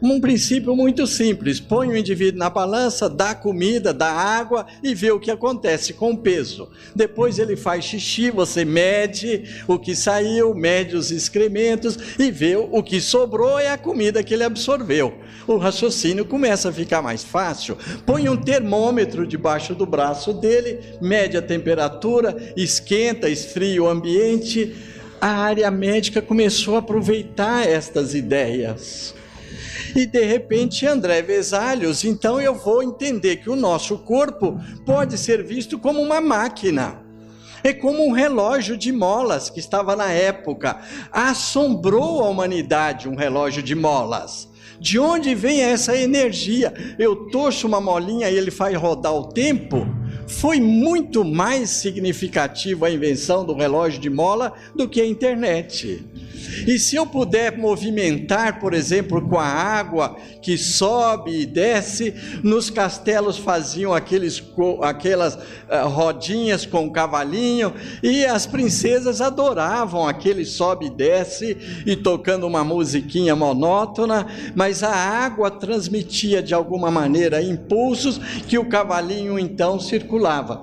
Um princípio muito simples: põe o indivíduo na balança, dá comida, dá água e vê o que acontece com o peso. Depois ele faz xixi, você mede o que saiu, mede os excrementos e vê o que sobrou é a comida que ele absorveu. O raciocínio começa a ficar mais fácil. Põe um termômetro debaixo do braço dele, mede a temperatura, esquenta, esfria o ambiente. A área médica começou a aproveitar estas ideias. E de repente André Vesalius, então eu vou entender que o nosso corpo pode ser visto como uma máquina. É como um relógio de molas que estava na época. Assombrou a humanidade um relógio de molas. De onde vem essa energia? Eu torço uma molinha e ele faz rodar o tempo? Foi muito mais significativa a invenção do relógio de mola do que a internet. E se eu puder movimentar, por exemplo, com a água que sobe e desce, nos castelos faziam aquelas rodinhas com o cavalinho, e as princesas adoravam aquele sobe e desce, e tocando uma musiquinha monótona, mas a água transmitia de alguma maneira impulsos que o cavalinho então circulava.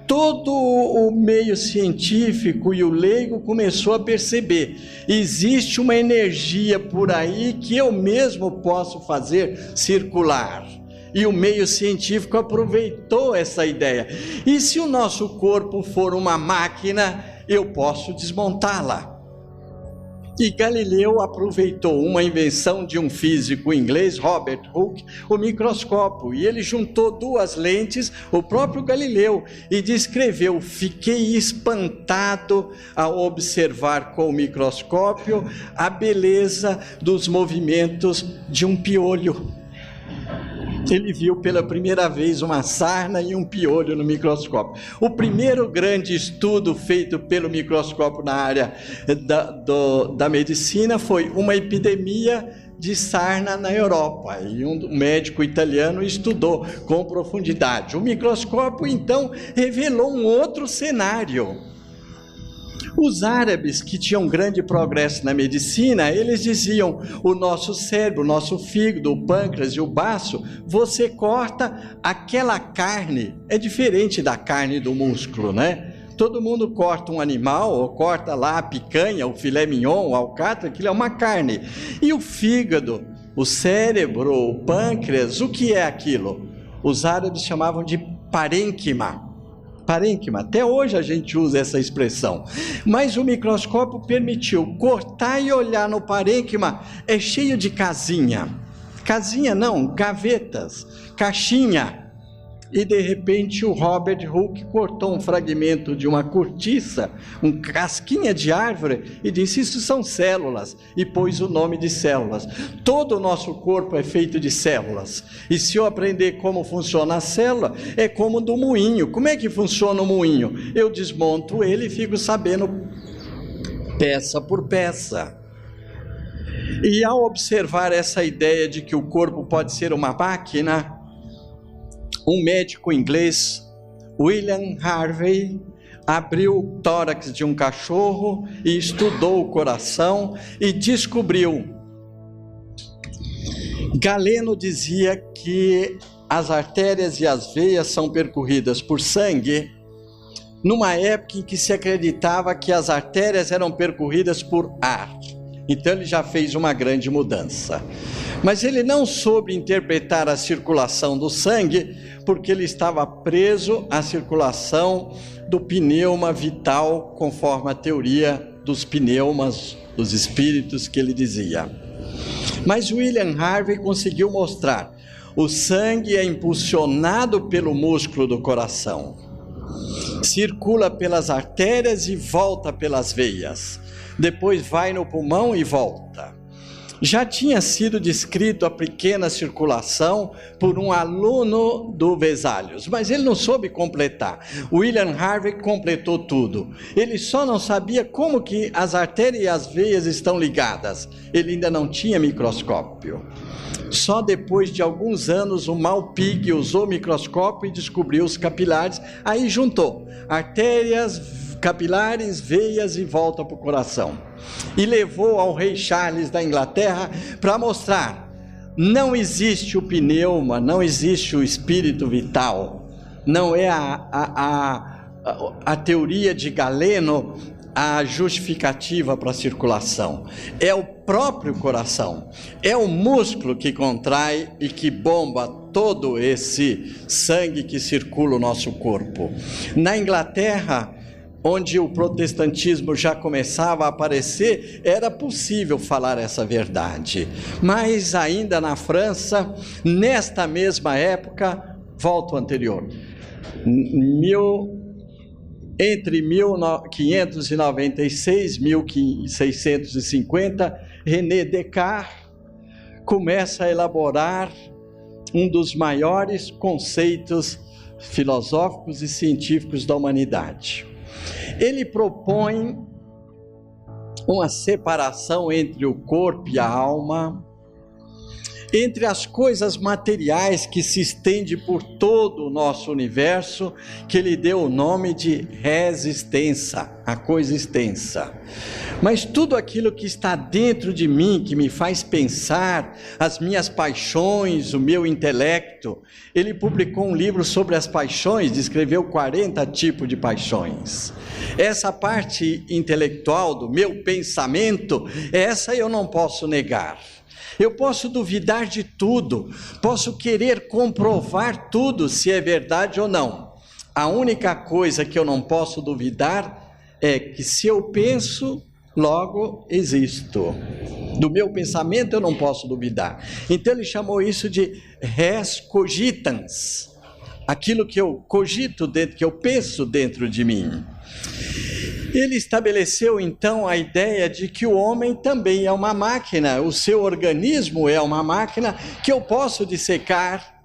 Todo o meio científico e o leigo começou a perceber: existe uma energia por aí que eu mesmo posso fazer circular. E o meio científico aproveitou essa ideia. E se o nosso corpo for uma máquina, eu posso desmontá-la. E Galileu aproveitou uma invenção de um físico inglês, Robert Hooke, o microscópio, e ele juntou duas lentes, o próprio Galileu, e descreveu: fiquei espantado ao observar com o microscópio a beleza dos movimentos de um piolho. Ele viu pela primeira vez uma sarna e um piolho no microscópio. O primeiro grande estudo feito pelo microscópio na área da medicina foi uma epidemia de sarna na Europa, e um médico italiano estudou com profundidade. O microscópio então revelou um outro cenário. Os árabes, que tinham grande progresso na medicina, eles diziam: o nosso cérebro, o nosso fígado, o pâncreas e o baço, você corta aquela carne, é diferente da carne do músculo, né? Todo mundo corta um animal, ou corta lá a picanha, o filé mignon, o alcatra, aquilo é uma carne. E o fígado, o cérebro, o pâncreas, o que é aquilo? Os árabes chamavam de parênquima. Parênquima, até hoje a gente usa essa expressão. Mas o microscópio permitiu cortar e olhar no parênquima, é cheio de casinha. Casinha não, gavetas, caixinha. E de repente o Robert Hooke cortou um fragmento de uma cortiça, uma casquinha de árvore, e disse: isso são células, e pôs o nome de células. Todo o nosso corpo é feito de células, e se eu aprender como funciona a célula, é como do moinho. Como é que funciona o moinho? Eu desmonto ele e fico sabendo peça por peça. E ao observar essa ideia de que o corpo pode ser uma máquina, um médico inglês, William Harvey, abriu o tórax de um cachorro e estudou o coração e descobriu. Galeno dizia que as artérias e as veias são percorridas por sangue, numa época em que se acreditava que as artérias eram percorridas por ar. Então ele já fez uma grande mudança. Mas ele não soube interpretar a circulação do sangue, porque ele estava preso à circulação do pneuma vital, conforme a teoria dos pneumas, dos espíritos que ele dizia. Mas William Harvey conseguiu mostrar: o sangue é impulsionado pelo músculo do coração, circula pelas artérias e volta pelas veias, depois vai no pulmão e volta. Já tinha sido descrito a pequena circulação por um aluno do Vesalius, mas ele não soube completar. William Harvey completou tudo. Ele só não sabia como que as artérias e as veias estão ligadas. Ele ainda não tinha microscópio. Só depois de alguns anos o Malpighi usou o microscópio e descobriu os capilares. Aí juntou artérias, capilares, veias e volta para o coração. E levou ao rei Charles da Inglaterra para mostrar: não existe o pneuma, não existe o espírito vital, não é a teoria de Galeno a justificativa para a circulação, é o próprio coração, é o músculo que contrai e que bomba todo esse sangue que circula o nosso corpo. Na Inglaterra, onde o protestantismo já começava a aparecer, era possível falar essa verdade. Mas ainda na França, nesta mesma época, volta ao anterior, entre 1596 e 1650, René Descartes começa a elaborar um dos maiores conceitos filosóficos e científicos da humanidade. Ele propõe uma separação entre o corpo e a alma, entre as coisas materiais que se estende por todo o nosso universo, que ele deu o nome de resistência, a coisa extensa. Mas tudo aquilo que está dentro de mim, que me faz pensar, as minhas paixões, o meu intelecto. Ele publicou um livro sobre as paixões, descreveu 40 tipos de paixões. Essa parte intelectual do meu pensamento, essa eu não posso negar. Eu posso duvidar de tudo, posso querer comprovar tudo, se é verdade ou não. A única coisa que eu não posso duvidar é que se eu penso, logo existo. Do meu pensamento eu não posso duvidar. Então ele chamou isso de res cogitans, aquilo que eu cogito dentro, que eu penso dentro de mim. Ele estabeleceu então a ideia de que o homem também é uma máquina, o seu organismo é uma máquina que eu posso dissecar.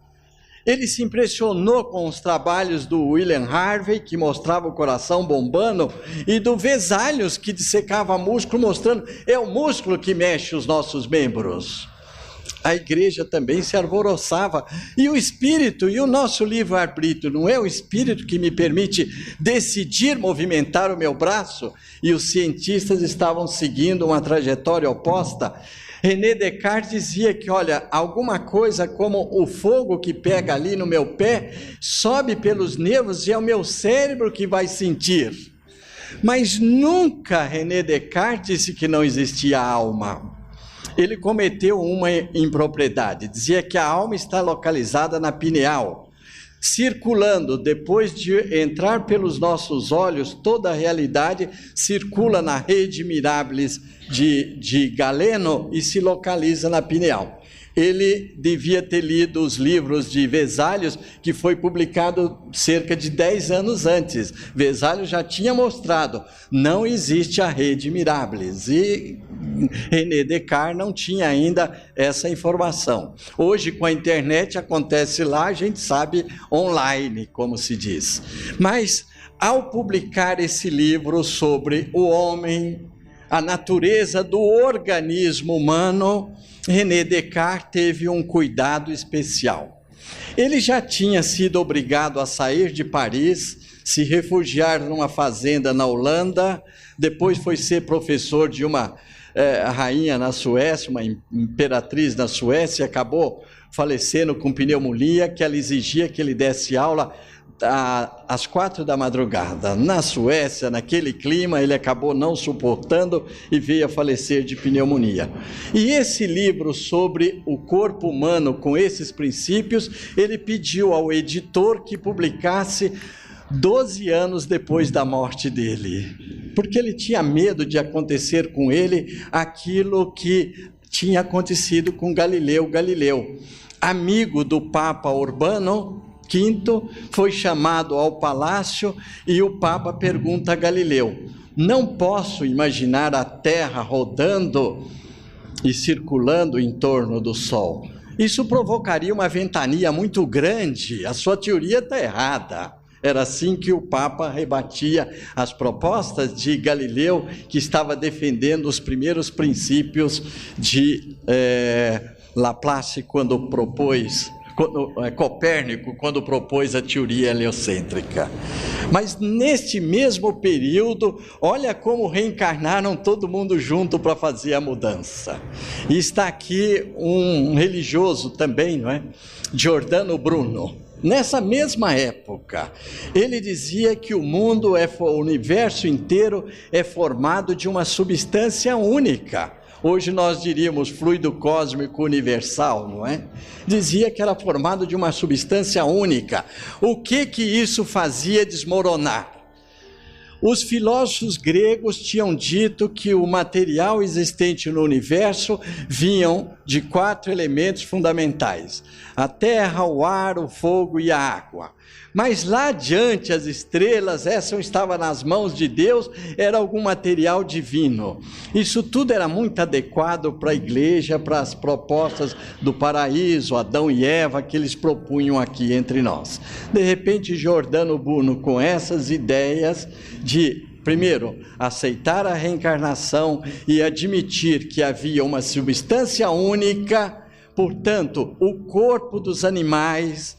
Ele se impressionou com os trabalhos do William Harvey, que mostrava o coração bombando, e do Vesalius, que dissecava músculo, mostrando é o músculo que mexe os nossos membros. A igreja também se alvoroçava. E o espírito, e o nosso livre-arbítrio, não é o espírito que me permite decidir movimentar o meu braço? E os cientistas estavam seguindo uma trajetória oposta. René Descartes dizia que, olha, alguma coisa como o fogo que pega ali no meu pé, sobe pelos nervos e é o meu cérebro que vai sentir. Mas nunca René Descartes disse que não existia alma. Ele cometeu uma impropriedade, dizia que a alma está localizada na pineal, circulando, depois de entrar pelos nossos olhos, toda a realidade circula na rede Mirabilis de Galeno e se localiza na pineal. Ele devia ter lido os livros de Vesalius, que foi publicado cerca de 10 anos antes. Vesalius já tinha mostrado, não existe a rede Mirabilis, e René Descartes não tinha ainda essa informação. Hoje, com a internet, acontece lá, a gente sabe online, como se diz. Mas, ao publicar esse livro sobre o homem, a natureza do organismo humano, René Descartes teve um cuidado especial. Ele já tinha sido obrigado a sair de Paris, se refugiar numa fazenda na Holanda, depois foi ser professor de uma rainha na Suécia, uma imperatriz na Suécia, acabou falecendo com pneumonia, que ela exigia que ele desse aula às 4 da madrugada. Na Suécia, naquele clima, ele acabou não suportando e veio a falecer de pneumonia. E esse livro sobre o corpo humano, com esses princípios, ele pediu ao editor que publicasse 12 anos depois da morte dele, porque ele tinha medo de acontecer com ele aquilo que tinha acontecido com Galileu Galileu. Amigo do Papa Urbano V, foi chamado ao palácio e o Papa pergunta a Galileu: não posso imaginar a Terra rodando e circulando em torno do Sol. Isso provocaria uma ventania muito grande, a sua teoria está errada. Era assim que o Papa rebatia as propostas de Galileu, que estava defendendo os primeiros princípios de Laplace, Copérnico, quando propôs a teoria heliocêntrica. Mas neste mesmo período, olha como reencarnaram todo mundo junto para fazer a mudança. E está aqui um religioso também, não é? Giordano Bruno. Nessa mesma época, ele dizia que o universo inteiro é formado de uma substância única. Hoje nós diríamos fluido cósmico universal, não é? Dizia que era formado de uma substância única. O que isso fazia desmoronar? Os filósofos gregos tinham dito que o material existente no universo vinham de 4 elementos fundamentais: a terra, o ar, o fogo e a água. Mas lá adiante, as estrelas, essa estava nas mãos de Deus, era algum material divino. Isso tudo era muito adequado para a igreja, para as propostas do paraíso, Adão e Eva, que eles propunham aqui entre nós. De repente, Giordano Bruno, com essas ideias de, primeiro, aceitar a reencarnação e admitir que havia uma substância única, portanto, o corpo dos animais,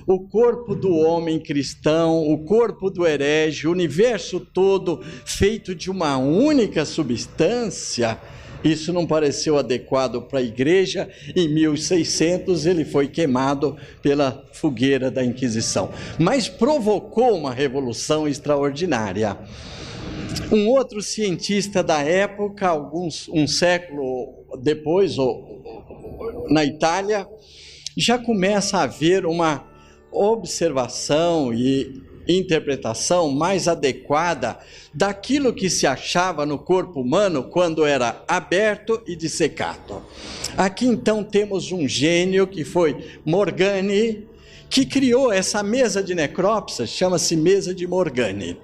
o corpo do homem cristão, o corpo do herege, o universo todo feito de uma única substância, isso não pareceu adequado para a igreja. Em 1600 ele foi queimado pela fogueira da Inquisição, mas provocou uma revolução extraordinária. Um outro cientista da época, um século depois, na Itália, já começa a haver uma observação e interpretação mais adequada daquilo que se achava no corpo humano quando era aberto e dissecado. Aqui então temos um gênio que foi Morgani, que criou essa mesa de necrópsia, chama-se mesa de Morgani,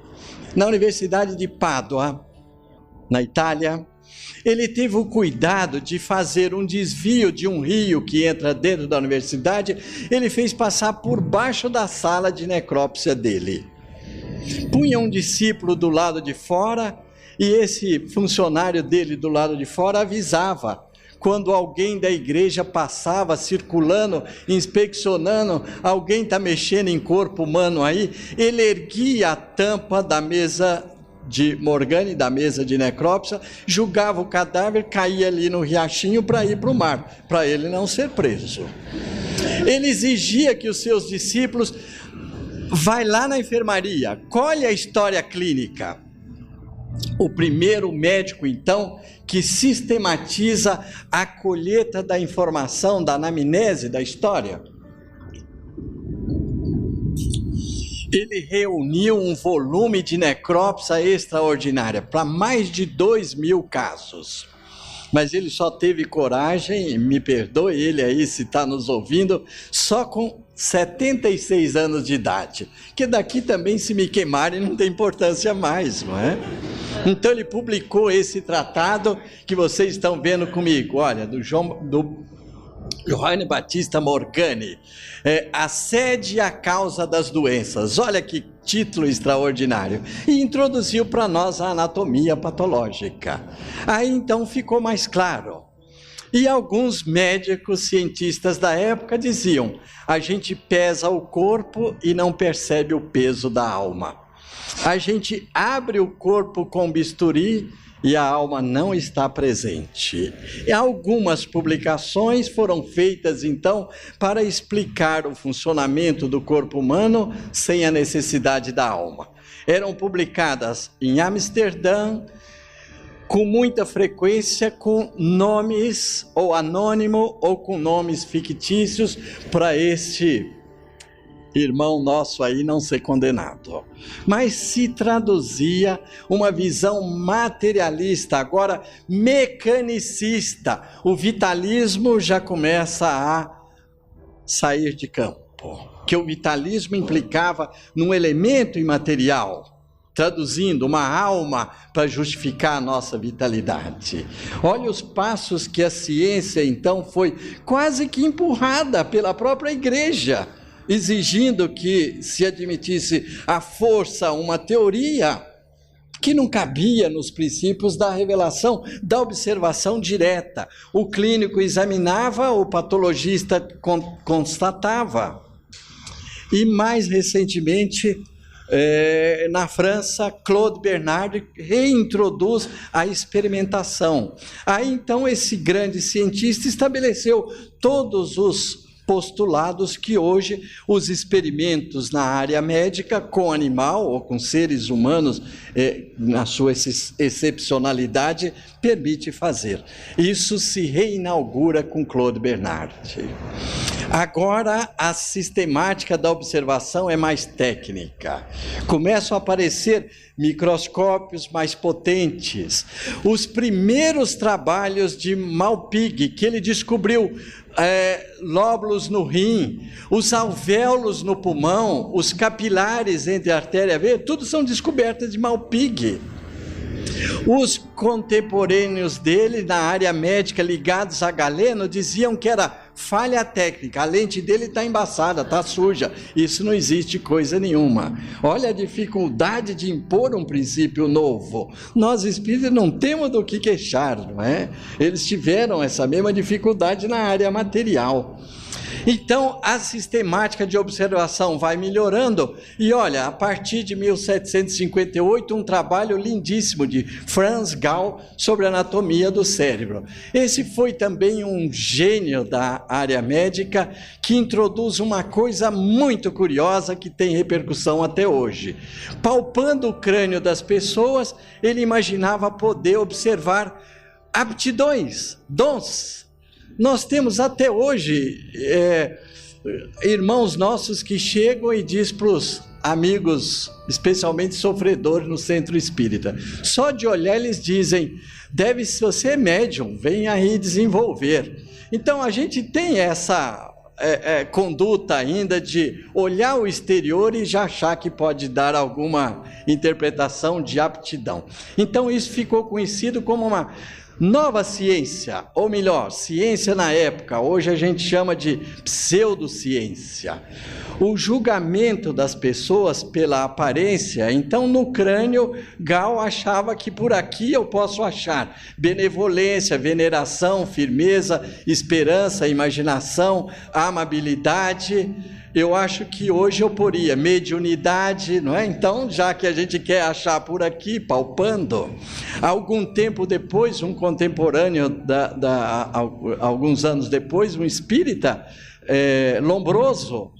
na Universidade de Pádua, na Itália. Ele teve o cuidado de fazer um desvio de um rio que entra dentro da universidade. Ele fez passar por baixo da sala de necrópsia dele. Punha um discípulo do lado de fora e esse funcionário dele do lado de fora avisava. Quando alguém da igreja passava, circulando, inspecionando, alguém está mexendo em corpo humano aí, ele erguia a tampa da mesa de Morgani, da mesa de necrópsia, julgava o cadáver, caía ali no riachinho para ir para o mar, para ele não ser preso. Ele exigia que os seus discípulos vai lá na enfermaria, colhe a história clínica. O primeiro médico, então, que sistematiza a colheita da informação, da anamnese, da história. Ele reuniu um volume de necrópsia extraordinária para mais de 2.000 casos. Mas ele só teve coragem, me perdoe ele aí se está nos ouvindo, só com 76 anos de idade. Que daqui também, se me queimarem, não tem importância mais, não é? Então ele publicou esse tratado que vocês estão vendo comigo, olha, do Johanne Battista Morgani, A Sede e a Causa das Doenças. Olha que título extraordinário. E introduziu para nós a anatomia patológica. Aí então ficou mais claro. E alguns médicos cientistas da época diziam: a gente pesa o corpo e não percebe o peso da alma. A gente abre o corpo com bisturi e a alma não está presente. E algumas publicações foram feitas, então, para explicar o funcionamento do corpo humano sem a necessidade da alma. Eram publicadas em Amsterdã, com muita frequência, com nomes, ou anônimo, ou com nomes fictícios, para este irmão nosso aí não ser condenado. Mas se traduzia uma visão materialista, agora mecanicista. O vitalismo já começa a sair de campo, que o vitalismo implicava num elemento imaterial, traduzindo uma alma para justificar a nossa vitalidade. Olha os passos que a ciência então foi quase que empurrada pela própria igreja, exigindo que se admitisse à força uma teoria que não cabia nos princípios da revelação, da observação direta. O clínico examinava, o patologista constatava. E mais recentemente, na França, Claude Bernard reintroduz a experimentação. Aí então esse grande cientista estabeleceu todos os postulados que hoje os experimentos na área médica com animal ou com seres humanos, na sua excepcionalidade, permite fazer. Isso se reinaugura com Claude Bernard. Agora a sistemática da observação é mais técnica. Começam a aparecer microscópios mais potentes. Os primeiros trabalhos de Malpighi, que ele descobriu lóbulos no rim, os alvéolos no pulmão, os capilares entre a artéria e a veia, tudo são descobertas de Malpighi. Os contemporâneos dele na área médica ligados a Galeno diziam que era falha técnica, a lente dele está embaçada, está suja, isso não existe coisa nenhuma. Olha a dificuldade de impor um princípio novo. Nós espíritas não temos do que queixar, não é? Eles tiveram essa mesma dificuldade na área material. Então, a sistemática de observação vai melhorando, e olha, a partir de 1758, um trabalho lindíssimo de Franz Gall sobre a anatomia do cérebro. Esse foi também um gênio da área médica, que introduz uma coisa muito curiosa que tem repercussão até hoje. Palpando o crânio das pessoas, ele imaginava poder observar aptidões, dons. Nós temos até hoje irmãos nossos que chegam e dizem para os amigos, especialmente sofredores no centro espírita, só de olhar eles dizem: se você é médium, venha aí desenvolver. Então a gente tem essa conduta ainda de olhar o exterior e já achar que pode dar alguma interpretação de aptidão. Então isso ficou conhecido como uma nova ciência, ou melhor, ciência na época, hoje a gente chama de pseudociência. O julgamento das pessoas pela aparência. Então, no crânio, Gall achava que por aqui eu posso achar benevolência, veneração, firmeza, esperança, imaginação, amabilidade. eu acho que hoje eu poria mediunidade, não é? Então, já que a gente quer achar por aqui, palpando, algum tempo depois, um contemporâneo, alguns anos depois, um espírita, Lombroso,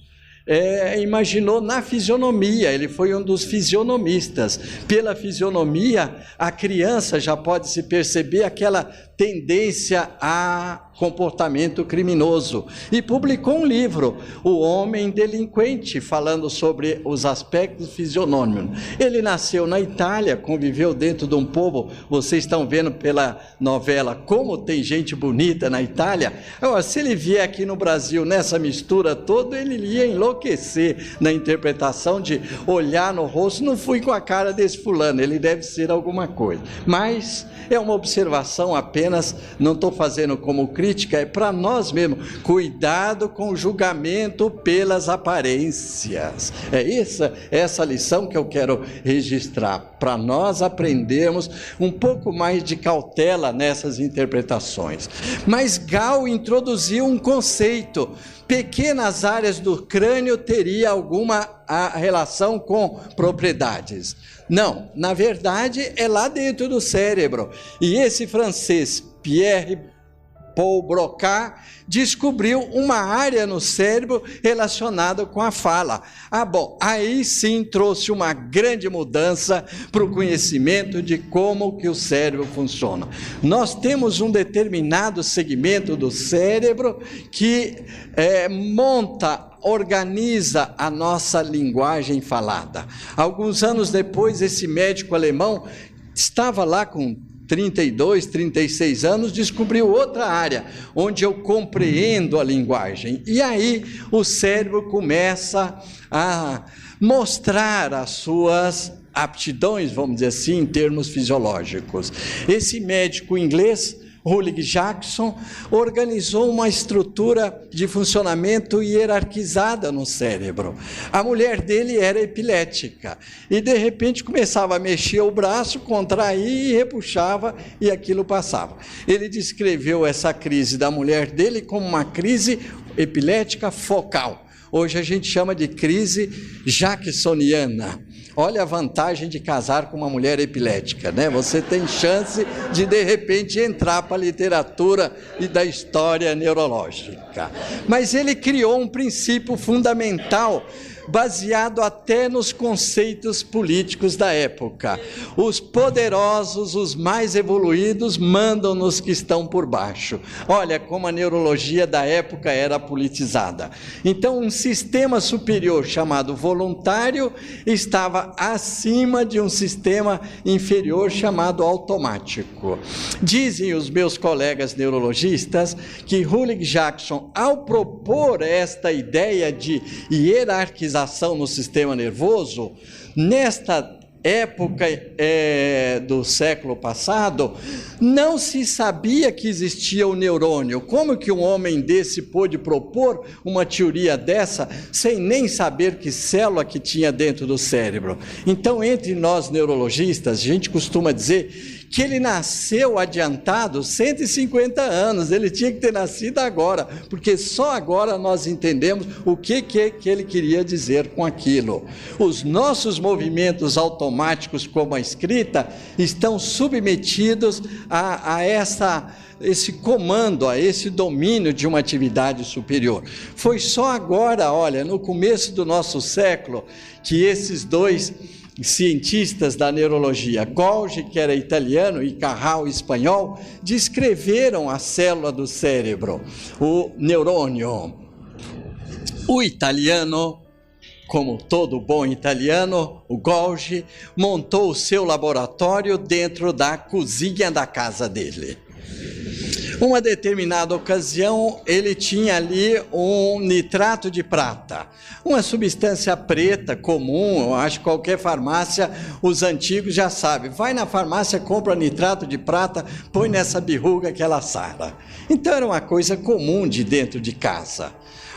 imaginou na fisionomia, ele foi um dos fisionomistas. Pela fisionomia, a criança já pode se perceber aquela tendência a comportamento criminoso, e publicou um livro, O Homem Delinquente, falando sobre os aspectos fisionômicos. Ele nasceu na Itália, conviveu dentro de um povo, vocês estão vendo pela novela como tem gente bonita na Itália. Agora, se ele vier aqui no Brasil nessa mistura toda, ele ia enlouquecer na interpretação de olhar no rosto, não fui com a cara desse fulano, ele deve ser alguma coisa. Mas é uma observação apenas, não estou fazendo como crítica, é para nós mesmos. Cuidado com o julgamento pelas aparências. É essa lição que eu quero registrar, para nós aprendermos um pouco mais de cautela nessas interpretações. Mas Gall introduziu um conceito: pequenas áreas do crânio teria alguma relação com propriedades. Não, na verdade é lá dentro do cérebro. E esse francês, Pierre Paul Broca, descobriu uma área no cérebro relacionada com a fala. Bom, aí sim trouxe uma grande mudança para o conhecimento de como que o cérebro funciona. Nós temos um determinado segmento do cérebro que organiza a nossa linguagem falada. Alguns anos depois, esse médico alemão estava lá com 32, 36 anos, descobriu outra área, onde eu compreendo a linguagem. E aí o cérebro começa a mostrar as suas aptidões, vamos dizer assim, em termos fisiológicos. Esse médico inglês, Hullig Jackson, organizou uma estrutura de funcionamento hierarquizada no cérebro. A mulher dele era epilética e de repente começava a mexer o braço, contrair e repuxava, e aquilo passava. Ele descreveu essa crise da mulher dele como uma crise epilética focal. Hoje a gente chama de crise jacksoniana. Olha a vantagem de casar com uma mulher epilética, né? Você tem chance de repente, entrar para a literatura e da história neurológica. Mas ele criou um princípio fundamental, baseado até nos conceitos políticos da época. Os poderosos, os mais evoluídos, mandam nos que estão por baixo. Olha como a neurologia da época era politizada. Então, um sistema superior chamado voluntário estava acima de um sistema inferior chamado automático. Dizem os meus colegas neurologistas que Hullig Jackson, ao propor esta ideia de hierarquização no sistema nervoso, nesta época do século passado, não se sabia que existia o neurônio. Como que um homem desse pôde propor uma teoria dessa, sem nem saber que célula que tinha dentro do cérebro? Então, entre nós neurologistas, a gente costuma dizer que ele nasceu adiantado 150 anos, ele tinha que ter nascido agora, porque só agora nós entendemos o que ele queria dizer com aquilo. Os nossos movimentos automáticos, como a escrita, estão submetidos a esse comando, a esse domínio de uma atividade superior. Foi só agora, olha, no começo do nosso século, que esses dois cientistas da neurologia, Golgi, que era italiano, e Carral, espanhol, descreveram a célula do cérebro, o neurônio. O italiano, como todo bom italiano, o Golgi, montou o seu laboratório dentro da cozinha da casa dele. Uma determinada ocasião, ele tinha ali um nitrato de prata, uma substância preta comum. Eu acho que qualquer farmácia, os antigos já sabem, vai na farmácia, compra nitrato de prata, põe nessa birruga que ela sara. Então era uma coisa comum de dentro de casa.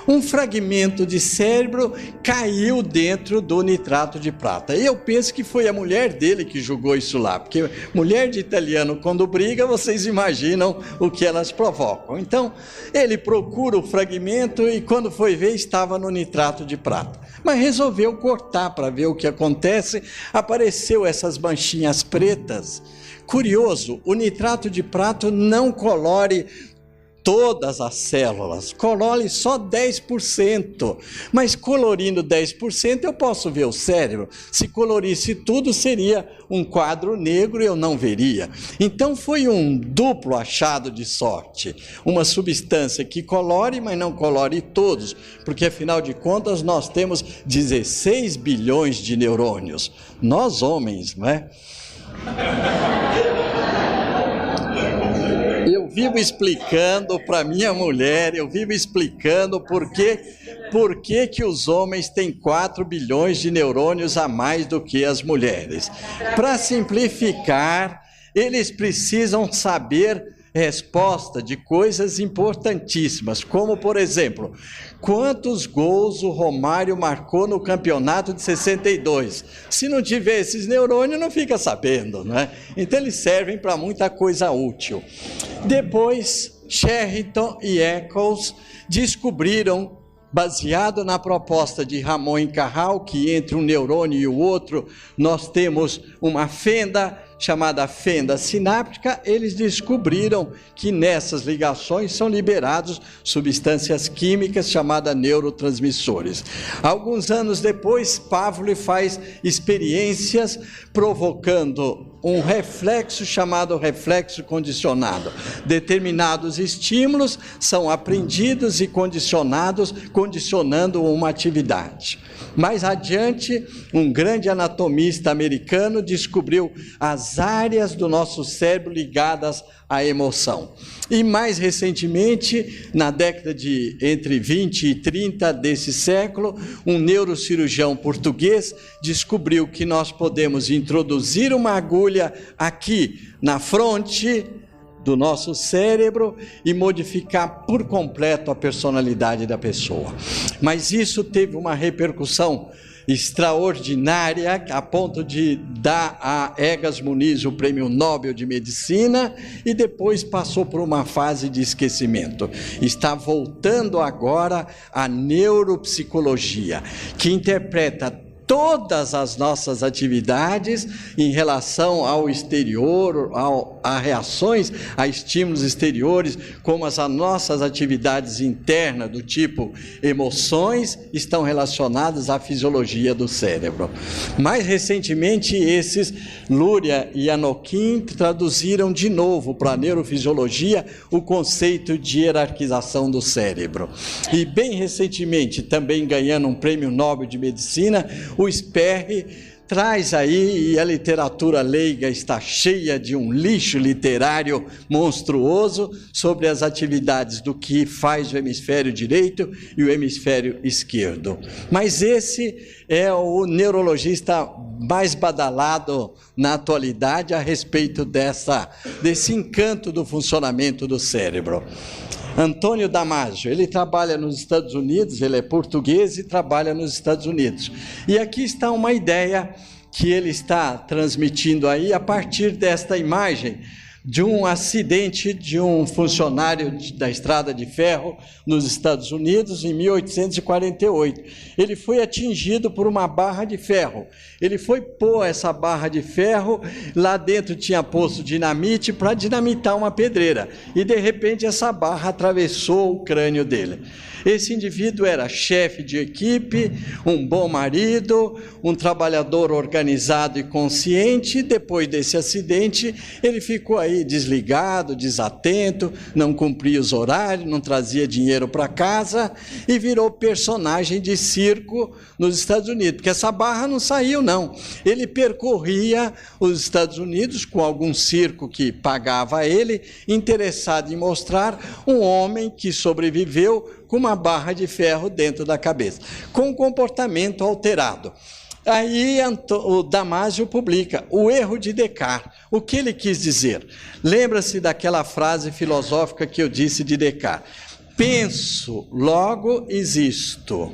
Um fragmento de cérebro caiu dentro do nitrato de prata. Eu penso que foi a mulher dele que jogou isso lá, porque mulher de italiano quando briga, vocês imaginam o que elas provocam. Então, ele procura o fragmento e quando foi ver, estava no nitrato de prata. Mas resolveu cortar para ver o que acontece, apareceu essas manchinhas pretas. Curioso, o nitrato de prata não colore todas as células, colore só 10%, mas colorindo 10% eu posso ver o cérebro. Se colorisse tudo seria um quadro negro e eu não veria. Então foi um duplo achado de sorte, uma substância que colore, mas não colore todos, porque afinal de contas nós temos 16 bilhões de neurônios, nós homens, não é? Eu vivo explicando para minha mulher, por que os homens têm 4 bilhões de neurônios a mais do que as mulheres. Para simplificar, eles precisam saber resposta de coisas importantíssimas, como por exemplo, quantos gols o Romário marcou no campeonato de 62? Se não tiver esses neurônios, não fica sabendo, não é? Então eles servem para muita coisa útil. Depois, Sherrington e Eccles descobriram, baseado na proposta de Ramon e Cajal, que entre um neurônio e o outro nós temos uma fenda chamada fenda sináptica, eles descobriram que nessas ligações são liberados substâncias químicas chamadas neurotransmissores. Alguns anos depois, Pavlov faz experiências provocando um reflexo chamado reflexo condicionado. Determinados estímulos são aprendidos e condicionados, condicionando uma atividade. Mais adiante, um grande anatomista americano descobriu as áreas do nosso cérebro ligadas à emoção. E mais recentemente, na década de entre 20 e 30 desse século, um neurocirurgião português descobriu que nós podemos introduzir uma agulha aqui na fronte do nosso cérebro e modificar por completo a personalidade da pessoa. Mas isso teve uma repercussão extraordinária, a ponto de dar a Egas Muniz o Prêmio Nobel de Medicina, e depois passou por uma fase de esquecimento. Está voltando agora a neuropsicologia, que interpreta todas as nossas atividades em relação ao exterior, a reações a estímulos exteriores, como as nossas atividades internas, do tipo emoções, estão relacionadas à fisiologia do cérebro. Mais recentemente, esses Luria e Anokin traduziram de novo para a neurofisiologia o conceito de hierarquização do cérebro. E bem recentemente, também ganhando um Prêmio Nobel de Medicina, o Sperry traz aí, e a literatura leiga está cheia de um lixo literário monstruoso sobre as atividades do que faz o hemisfério direito e o hemisfério esquerdo. Mas esse é o neurologista mais badalado na atualidade a respeito desse encanto do funcionamento do cérebro. Antônio Damasio, ele trabalha nos Estados Unidos, ele é português e trabalha nos Estados Unidos. E aqui está uma ideia que ele está transmitindo aí a partir desta imagem de um acidente de um funcionário da Estrada de Ferro nos Estados Unidos em 1848. Ele foi atingido por uma barra de ferro. Ele foi pôr essa barra de ferro, lá dentro tinha posto dinamite para dinamitar uma pedreira. E de repente essa barra atravessou o crânio dele. Esse indivíduo era chefe de equipe, um bom marido, um trabalhador organizado e consciente. Depois desse acidente, ele ficou aí desligado, desatento, não cumpria os horários, não trazia dinheiro para casa e virou personagem de circo nos Estados Unidos, porque essa barra não saiu, não. Ele percorria os Estados Unidos com algum circo que pagava ele, interessado em mostrar um homem que sobreviveu com uma barra de ferro dentro da cabeça, com um comportamento alterado. Aí o Damasio publica o erro de Descartes. O que ele quis dizer? Lembra-se daquela frase filosófica que eu disse de Descartes? penso, logo existo.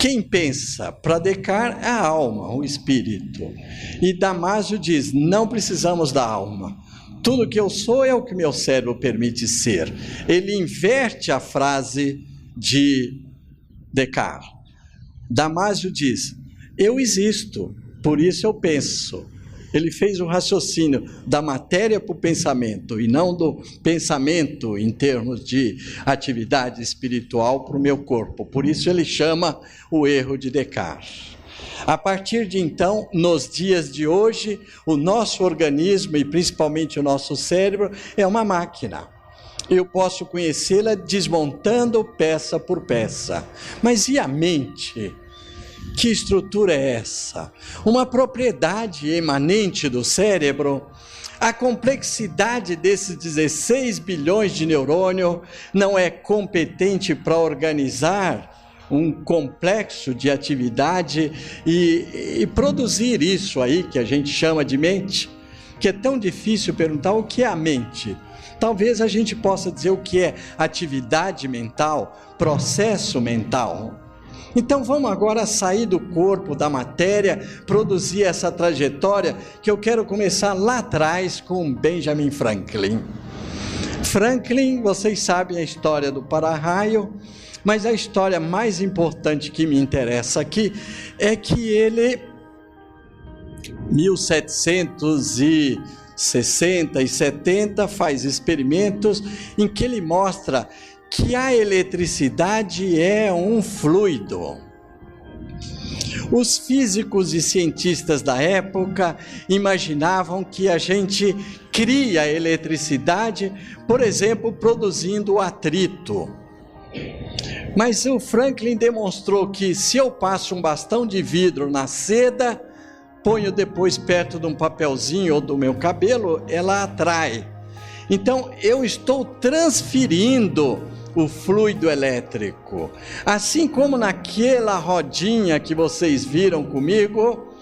Quem pensa? Para Descartes, é a alma, o espírito. E Damásio diz, não precisamos da alma. Tudo que eu sou é o que meu cérebro permite ser. Ele inverte a frase de Descartes. Damásio diz, eu existo, por isso eu penso. Ele fez um raciocínio da matéria para o pensamento, e não do pensamento em termos de atividade espiritual para o meu corpo. Por isso ele chama o erro de Descartes. A partir de então, nos dias de hoje, o nosso organismo, e principalmente o nosso cérebro, é uma máquina. Eu posso conhecê-la desmontando peça por peça. Mas e a mente? Que estrutura é essa? Uma propriedade emanente do cérebro? A complexidade desses 16 bilhões de neurônios não é competente para organizar um complexo de atividade e produzir isso aí que a gente chama de mente? Que é tão difícil perguntar o que é a mente. Talvez a gente possa dizer o que é atividade mental, processo mental. Então vamos agora sair do corpo, da matéria, produzir essa trajetória que eu quero começar lá atrás com Benjamin Franklin. Franklin, vocês sabem a história do para-raio, mas a história mais importante que me interessa aqui é que ele, 1760 e 70, faz experimentos em que ele mostra que a eletricidade é um fluido. Os físicos e cientistas da época imaginavam que a gente cria eletricidade, por exemplo, produzindo atrito. Mas o Franklin demonstrou que se eu passo um bastão de vidro na seda, ponho depois perto de um papelzinho ou do meu cabelo, ela atrai. Então eu estou transferindo o fluido elétrico. Assim como naquela rodinha que vocês viram comigo,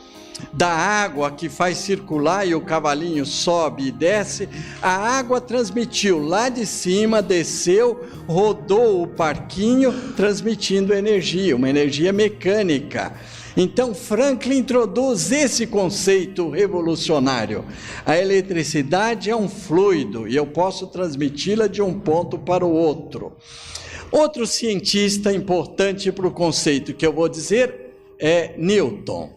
da água que faz circular e o cavalinho sobe e desce, a água transmitiu lá de cima, desceu, rodou o parquinho, transmitindo energia, uma energia mecânica. Então Franklin introduz esse conceito revolucionário. A eletricidade é um fluido e eu posso transmiti-la de um ponto para o outro. Outro cientista importante para o conceito que eu vou dizer é Newton,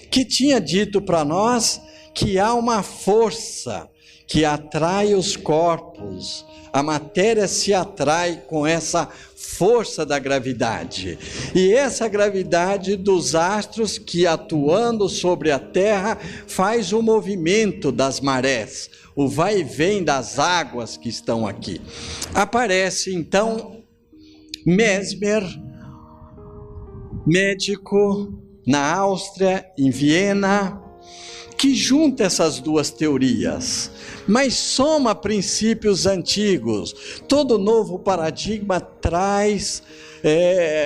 que tinha dito para nós que há uma força que atrai os corpos. A matéria se atrai com essa força da gravidade. E essa gravidade dos astros que atuando sobre a Terra faz o movimento das marés, o vai e vem das águas que estão aqui. Aparece então Mesmer, médico na Áustria, em Viena, que junta essas duas teorias, mas soma princípios antigos. Todo novo paradigma traz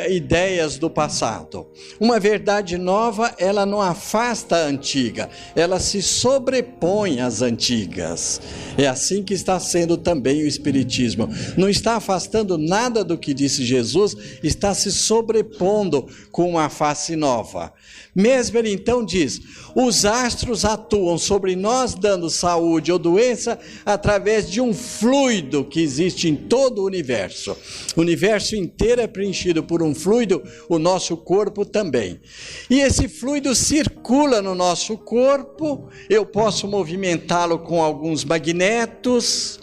ideias do passado. Uma verdade nova, ela não afasta a antiga, ela se sobrepõe às antigas. É assim que está sendo também o Espiritismo. Não está afastando nada do que disse Jesus, está se sobrepondo com uma face nova. Mesmer então diz, os astros atuam sobre nós dando saúde ou doença através de um fluido que existe em todo o universo. O universo inteiro é preenchido por um fluido, o nosso corpo também. E esse fluido circula no nosso corpo, eu posso movimentá-lo com alguns magnetos,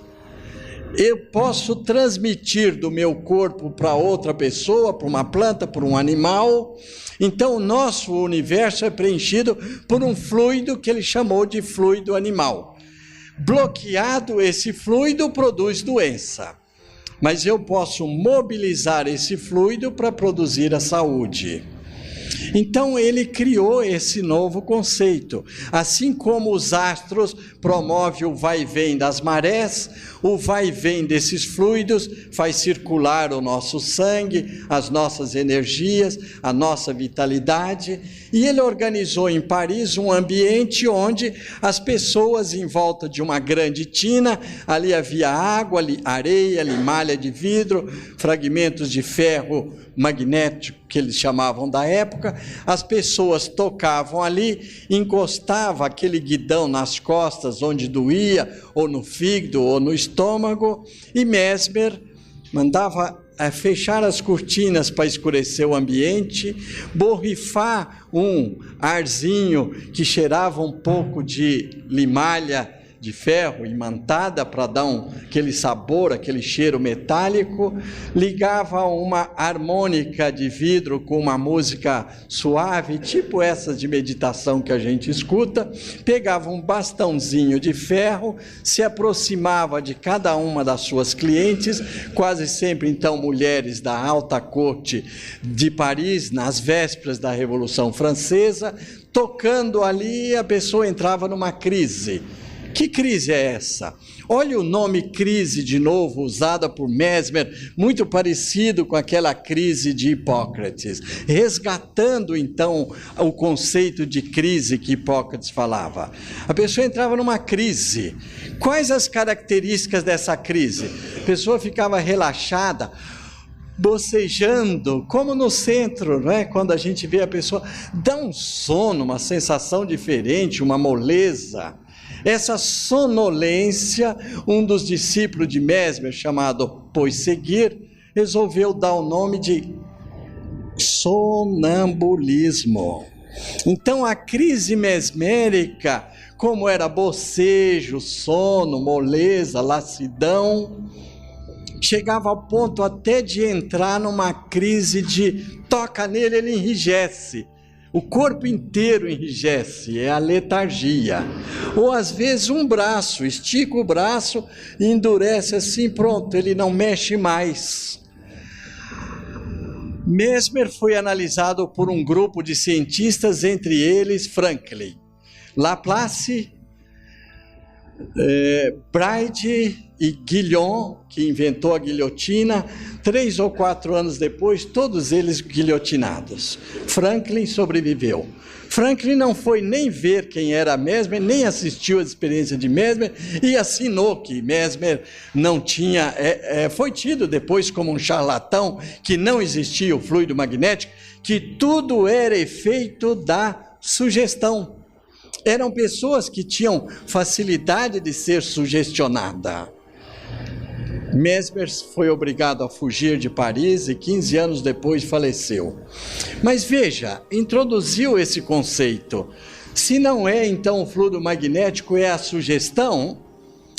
eu posso transmitir do meu corpo para outra pessoa, para uma planta, para um animal. Então o nosso universo é preenchido por um fluido que ele chamou de fluido animal. Bloqueado esse fluido produz doença, mas eu posso mobilizar esse fluido para produzir a saúde. Então ele criou esse novo conceito. Assim como os astros promovem o vai e vem das marés, o vai e vem desses fluidos faz circular o nosso sangue, as nossas energias, a nossa vitalidade. E ele organizou em Paris um ambiente onde as pessoas em volta de uma grande tina, ali havia água, areia, malha de vidro, fragmentos de ferro magnético, que eles chamavam da época. As pessoas tocavam ali, encostavam aquele guidão nas costas, onde doía, ou no fígado, ou no estômago, e Mesmer mandava fechar as cortinas para escurecer o ambiente, borrifar um arzinho que cheirava um pouco de limalha de ferro imantada para dar aquele sabor, aquele cheiro metálico, ligava uma harmônica de vidro com uma música suave, tipo essas de meditação que a gente escuta, pegava um bastãozinho de ferro, se aproximava de cada uma das suas clientes, quase sempre então mulheres da alta corte de Paris, nas vésperas da Revolução Francesa, tocando ali, a pessoa entrava numa crise. Que crise é essa? Olha o nome crise de novo, usada por Mesmer, muito parecido com aquela crise de Hipócrates, resgatando então o conceito de crise que Hipócrates falava. A pessoa entrava numa crise. Quais as características dessa crise? A pessoa ficava relaxada, bocejando, como no centro, não é? Quando a gente vê a pessoa, dá um sono, uma sensação diferente, uma moleza. Essa sonolência, um dos discípulos de Mesmer, chamado Puigseguir, resolveu dar o nome de sonambulismo. Então a crise mesmérica, como era bocejo, sono, moleza, lassidão, chegava ao ponto até de entrar numa crise de toca nele, ele enrijece. O corpo inteiro enrijece, é a letargia. Ou às vezes um braço, estica o braço e endurece assim, pronto, ele não mexe mais. Mesmer foi analisado por um grupo de cientistas, entre eles Franklin, Laplace, Braide e Guillon, que inventou a guilhotina. 3 ou 4 anos depois, todos eles guilhotinados. Franklin sobreviveu. Franklin não foi nem ver quem era Mesmer, nem assistiu à experiência de Mesmer e assinou que Mesmer não tinha, foi tido depois como um charlatão, que não existia o fluido magnético, que tudo era efeito da sugestão. Eram pessoas que tinham facilidade de ser sugestionada. Mesmer foi obrigado a fugir de Paris e 15 anos depois faleceu. Mas veja, introduziu esse conceito. Se não é então o fluido magnético, é a sugestão,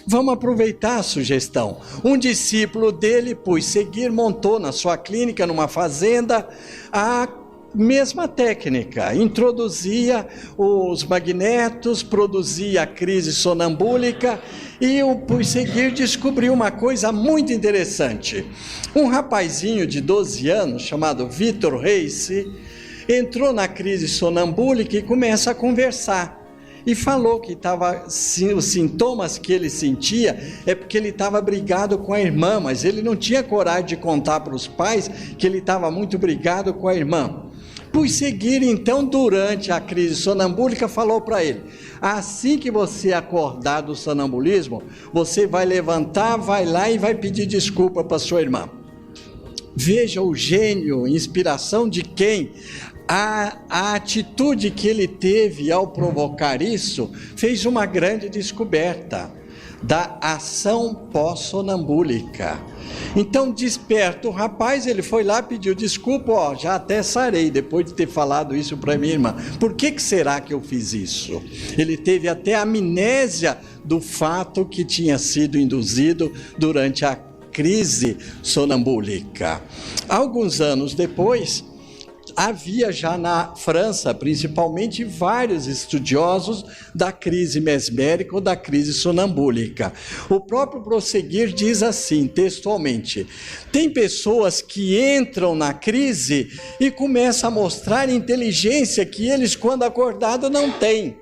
vamos aproveitar a sugestão. Um discípulo dele, Puigseguir, montou na sua clínica, numa fazenda, a mesma técnica, introduzia os magnetos, produzia a crise sonambúlica, e o Puigseguir descobriu uma coisa muito interessante. Um rapazinho de 12 anos, chamado Vitor Reis, entrou na crise sonambúlica e começa a conversar. E falou que os sintomas que ele sentia é porque ele estava brigado com a irmã, mas ele não tinha coragem de contar para os pais que ele estava muito brigado com a irmã. Puigseguir, então, durante a crise sonambúlica, falou para ele: assim que você acordar do sonambulismo, você vai levantar, vai lá e vai pedir desculpa para sua irmã. Veja o gênio, inspiração de quem? A atitude que ele teve ao provocar isso fez uma grande descoberta da ação pós-sonambúlica. Então, desperto o rapaz, ele foi lá, pediu desculpa, já até sarei, depois de ter falado isso para minha irmã. Por que será que eu fiz isso? Ele teve até amnésia do fato que tinha sido induzido durante a crise sonambúlica. Alguns anos depois, havia já na França, principalmente, vários estudiosos da crise mesmérica ou da crise sonambúlica. O próprio Prosseguir diz assim, textualmente: tem pessoas que entram na crise e começam a mostrar inteligência que eles, quando acordados, não têm.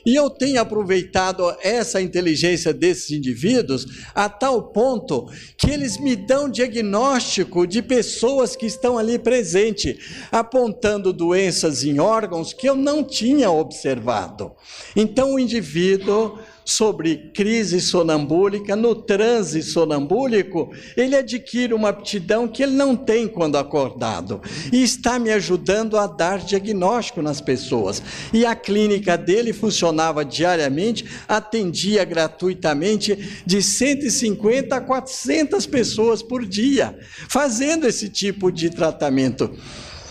E eu tenho aproveitado essa inteligência desses indivíduos a tal ponto que eles me dão diagnóstico de pessoas que estão ali presentes, apontando doenças em órgãos que eu não tinha observado. Então o indivíduo, sobre crise sonambúlica, no transe sonambúlico, ele adquire uma aptidão que ele não tem quando acordado, e está me ajudando a dar diagnóstico nas pessoas. E a clínica dele funcionava diariamente, atendia gratuitamente de 150 a 400 pessoas por dia, fazendo esse tipo de tratamento.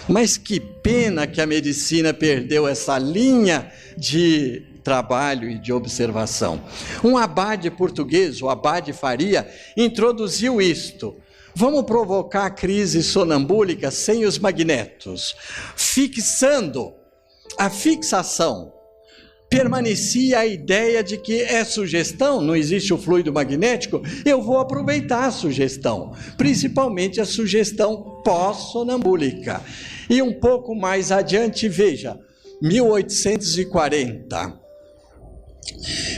Mas que pena que a medicina perdeu essa linha de trabalho e de observação. Um abade português, o abade Faria, introduziu isto: vamos provocar a crise sonambúlica sem os magnetos, fixando a fixação. Permanecia a ideia de que é sugestão, não existe o fluido magnético, eu vou aproveitar a sugestão, principalmente a sugestão pós-sonambúlica. E um pouco mais adiante, veja, 1840,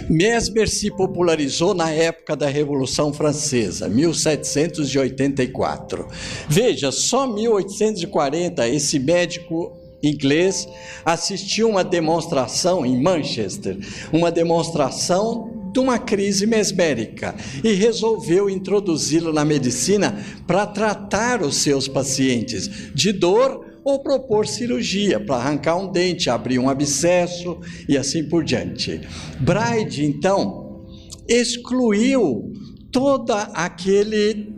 Mesmer se popularizou na época da Revolução Francesa, 1784. Veja, só 1840, esse médico inglês assistiu uma demonstração em Manchester, uma demonstração de uma crise mesmérica, e resolveu introduzi-lo na medicina para tratar os seus pacientes de dor ou propor cirurgia para arrancar um dente, abrir um abscesso e assim por diante. Braide, então, excluiu todo aquele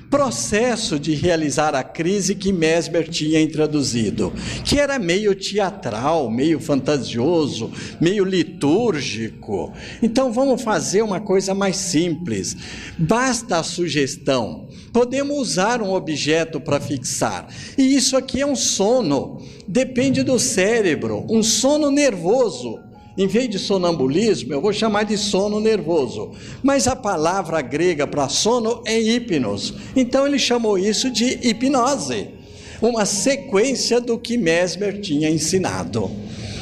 processo de realizar a crise que Mesmer tinha introduzido, que era meio teatral, meio fantasioso, meio litúrgico. Então vamos fazer uma coisa mais simples, basta a sugestão, podemos usar um objeto para fixar, e isso aqui é um sono, depende do cérebro, um sono nervoso. Em vez de sonambulismo, eu vou chamar de sono nervoso. Mas a palavra grega para sono é hipnos. Então ele chamou isso de hipnose. Uma sequência do que Mesmer tinha ensinado.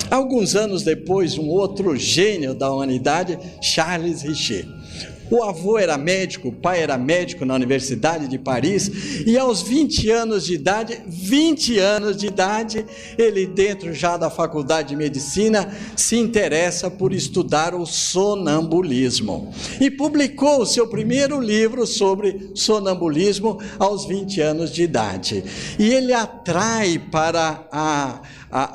Alguns anos depois, um outro gênio da humanidade, Charles Richer. O avô era médico, o pai era médico na Universidade de Paris, e aos 20 anos de idade, ele, dentro já da Faculdade de Medicina, se interessa por estudar o sonambulismo. E publicou o seu primeiro livro sobre sonambulismo aos 20 anos de idade. E ele atrai para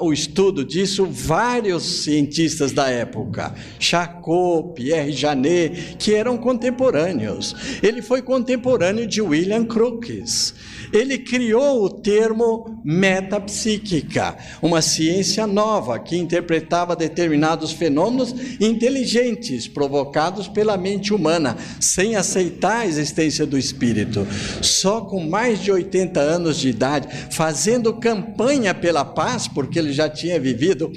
o estudo disso vários cientistas da época, Charcot, Pierre Janet, que eram contemporâneos. Ele foi contemporâneo de William Crookes. Ele criou o termo metapsíquica, uma ciência nova que interpretava determinados fenômenos inteligentes provocados pela mente humana, sem aceitar a existência do espírito. Só com mais de 80 anos de idade, fazendo campanha pela paz, porque ele já tinha vivido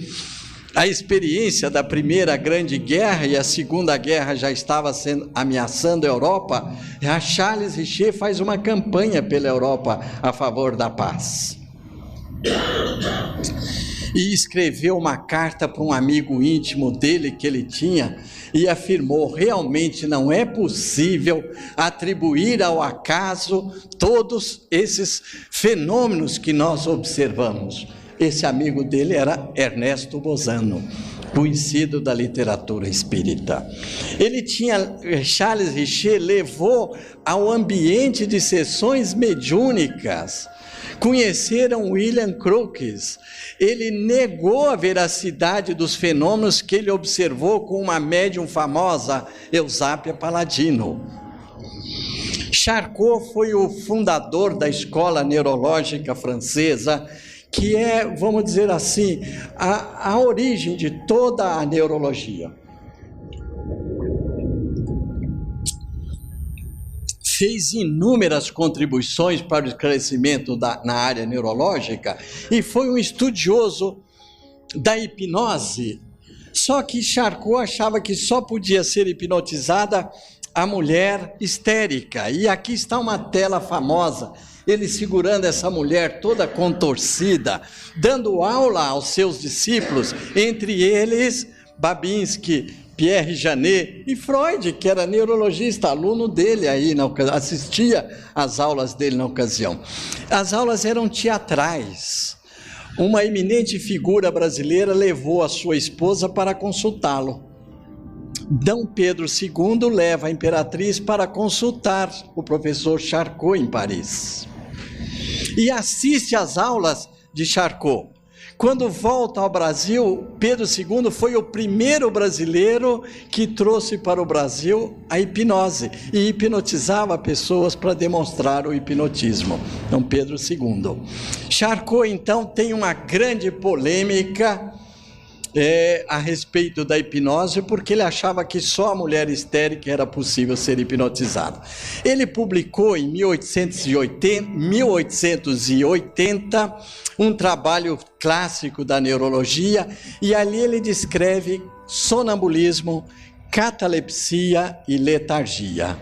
a experiência da Primeira Grande Guerra, e a Segunda Guerra já estava ameaçando a Europa, a Charles Richer faz uma campanha pela Europa a favor da paz. E escreveu uma carta para um amigo íntimo dele que ele tinha, e afirmou: realmente não é possível atribuir ao acaso todos esses fenômenos que nós observamos. Esse amigo dele era Ernesto Bozano, conhecido da literatura espírita. Charles Richer levou ao ambiente de sessões mediúnicas. Conheceram William Crookes. Ele negou a veracidade dos fenômenos que ele observou com uma médium famosa, Eusápia Paladino. Charcot foi o fundador da escola neurológica francesa, que é, vamos dizer assim, a origem de toda a neurologia. fez inúmeras contribuições para o esclarecimento na área neurológica e foi um estudioso da hipnose. Só que Charcot achava que só podia ser hipnotizada a mulher histérica. E aqui está uma tela famosa, ele segurando essa mulher toda contorcida, dando aula aos seus discípulos, entre eles Babinski, Pierre Janet e Freud, que era neurologista, aluno dele aí, assistia às aulas dele na ocasião. As aulas eram teatrais. Uma eminente figura brasileira levou a sua esposa para consultá-lo. D. Pedro II leva a imperatriz para consultar o professor Charcot em Paris. E assiste às aulas de Charcot. Quando volta ao Brasil, Pedro II foi o primeiro brasileiro que trouxe para o Brasil a hipnose e hipnotizava pessoas para demonstrar o hipnotismo. Então, Pedro II. Charcot, então, tem uma grande polêmica a respeito da hipnose, porque ele achava que só a mulher histérica era possível ser hipnotizada. Ele publicou em 1880 um trabalho clássico da neurologia, e ali ele descreve sonambulismo, catalepsia e letargia.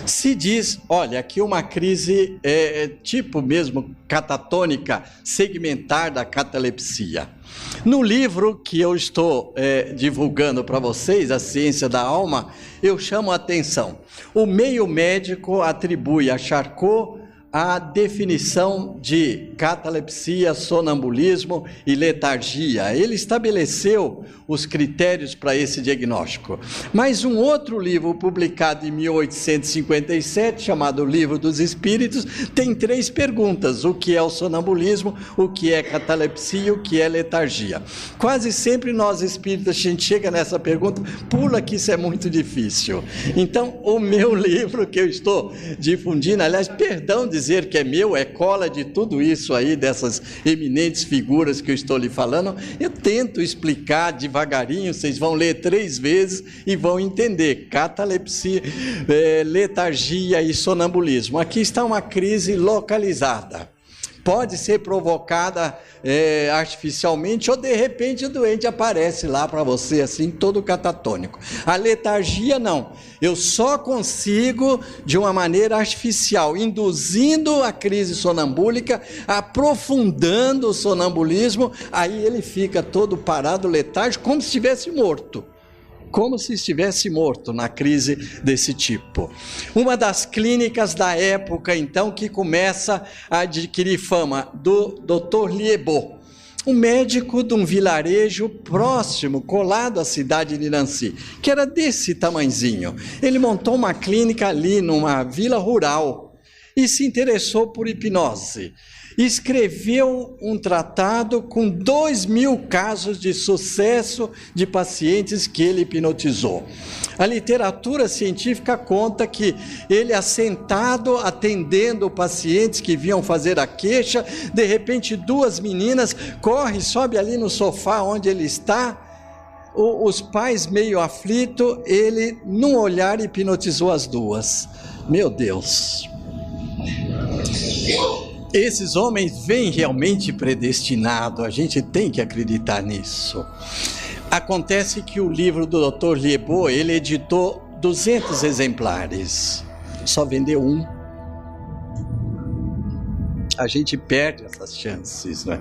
Se diz, olha, aqui uma crise tipo mesmo catatônica, segmentar da catalepsia. No livro que eu estou divulgando para vocês, A Ciência da Alma, eu chamo a atenção. O meio médico atribui a Charcot a definição de catalepsia, sonambulismo e letargia. Ele estabeleceu os critérios para esse diagnóstico. Mas um outro livro publicado em 1857, chamado Livro dos Espíritos, tem 3 perguntas: o que é o sonambulismo, o que é catalepsia e o que é letargia. Quase sempre nós espíritas, a gente chega nessa pergunta, pula que isso é muito difícil. Então, o meu livro que eu estou difundindo, aliás, perdão dizer que é meu, é cola de tudo isso aí, dessas eminentes figuras que eu estou lhe falando, eu tento explicar devagarinho, vocês vão ler 3 vezes e vão entender. Catalepsia, letargia e sonambulismo. Aqui está uma crise localizada. Pode ser provocada artificialmente, ou de repente o doente aparece lá para você assim, todo catatônico. A letargia não, eu só consigo de uma maneira artificial, induzindo a crise sonambúlica, aprofundando o sonambulismo, aí ele fica todo parado, letárgico, como se estivesse morto. Como se estivesse morto na crise desse tipo. Uma das clínicas da época, então, que começa a adquirir fama, do Dr. Liébaut, um médico de um vilarejo próximo, colado à cidade de Nancy, que era desse tamanzinho. Ele montou uma clínica ali numa vila rural e se interessou por hipnose. Escreveu um tratado com 2.000 casos de sucesso de pacientes que ele hipnotizou. A literatura científica conta que ele, assentado, atendendo pacientes que vinham fazer a queixa, de repente 2 meninas correm, sobe ali no sofá onde ele está, os pais meio aflitos, ele, num olhar, hipnotizou as 2. Meu Deus! Esses homens vêm realmente predestinados, a gente tem que acreditar nisso. Acontece que o livro do Dr. Liébaut, ele editou 200 exemplares, só vendeu 1. A gente perde essas chances, né?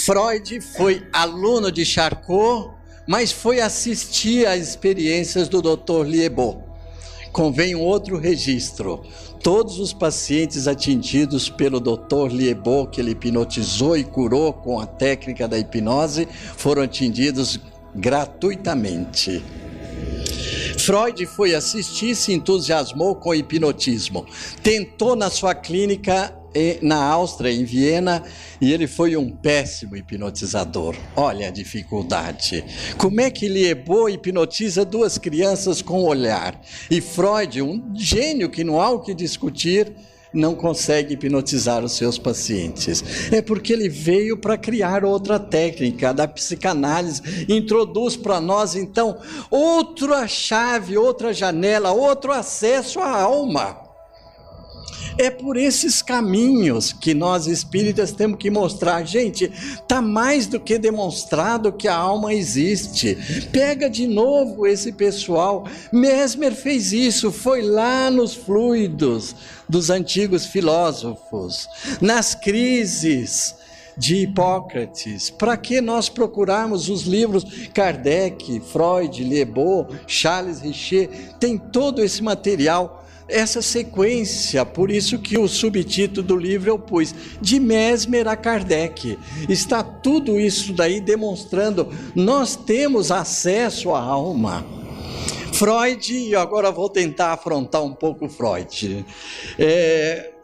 Freud foi aluno de Charcot, mas foi assistir às experiências do Dr. Liébaut. Convém um outro registro. Todos os pacientes atingidos pelo Dr. Liébaut, que ele hipnotizou e curou com a técnica da hipnose, foram atendidos gratuitamente. Freud foi assistir, se entusiasmou com o hipnotismo. Tentou na sua clínica na Áustria, em Viena, e ele foi um péssimo hipnotizador. Olha a dificuldade. Como é que Liébaut hipnotiza 2 crianças com o olhar? E Freud, um gênio que não há o que discutir, não consegue hipnotizar os seus pacientes. É porque ele veio para criar outra técnica da psicanálise, introduz para nós então outra chave, outra janela, outro acesso à alma. É por esses caminhos que nós espíritas temos que mostrar, gente, está mais do que demonstrado que a alma existe. Pega de novo esse pessoal, Mesmer fez isso, foi lá nos fluidos dos antigos filósofos, nas crises de Hipócrates. Para que nós procurarmos os livros Kardec, Freud, Liebau, Charles Richer, tem todo esse material, essa sequência, por isso que o subtítulo do livro eu pus, de Mesmer a Kardec. Está tudo isso daí demonstrando, nós temos acesso à alma. Freud, e agora vou tentar afrontar um pouco Freud,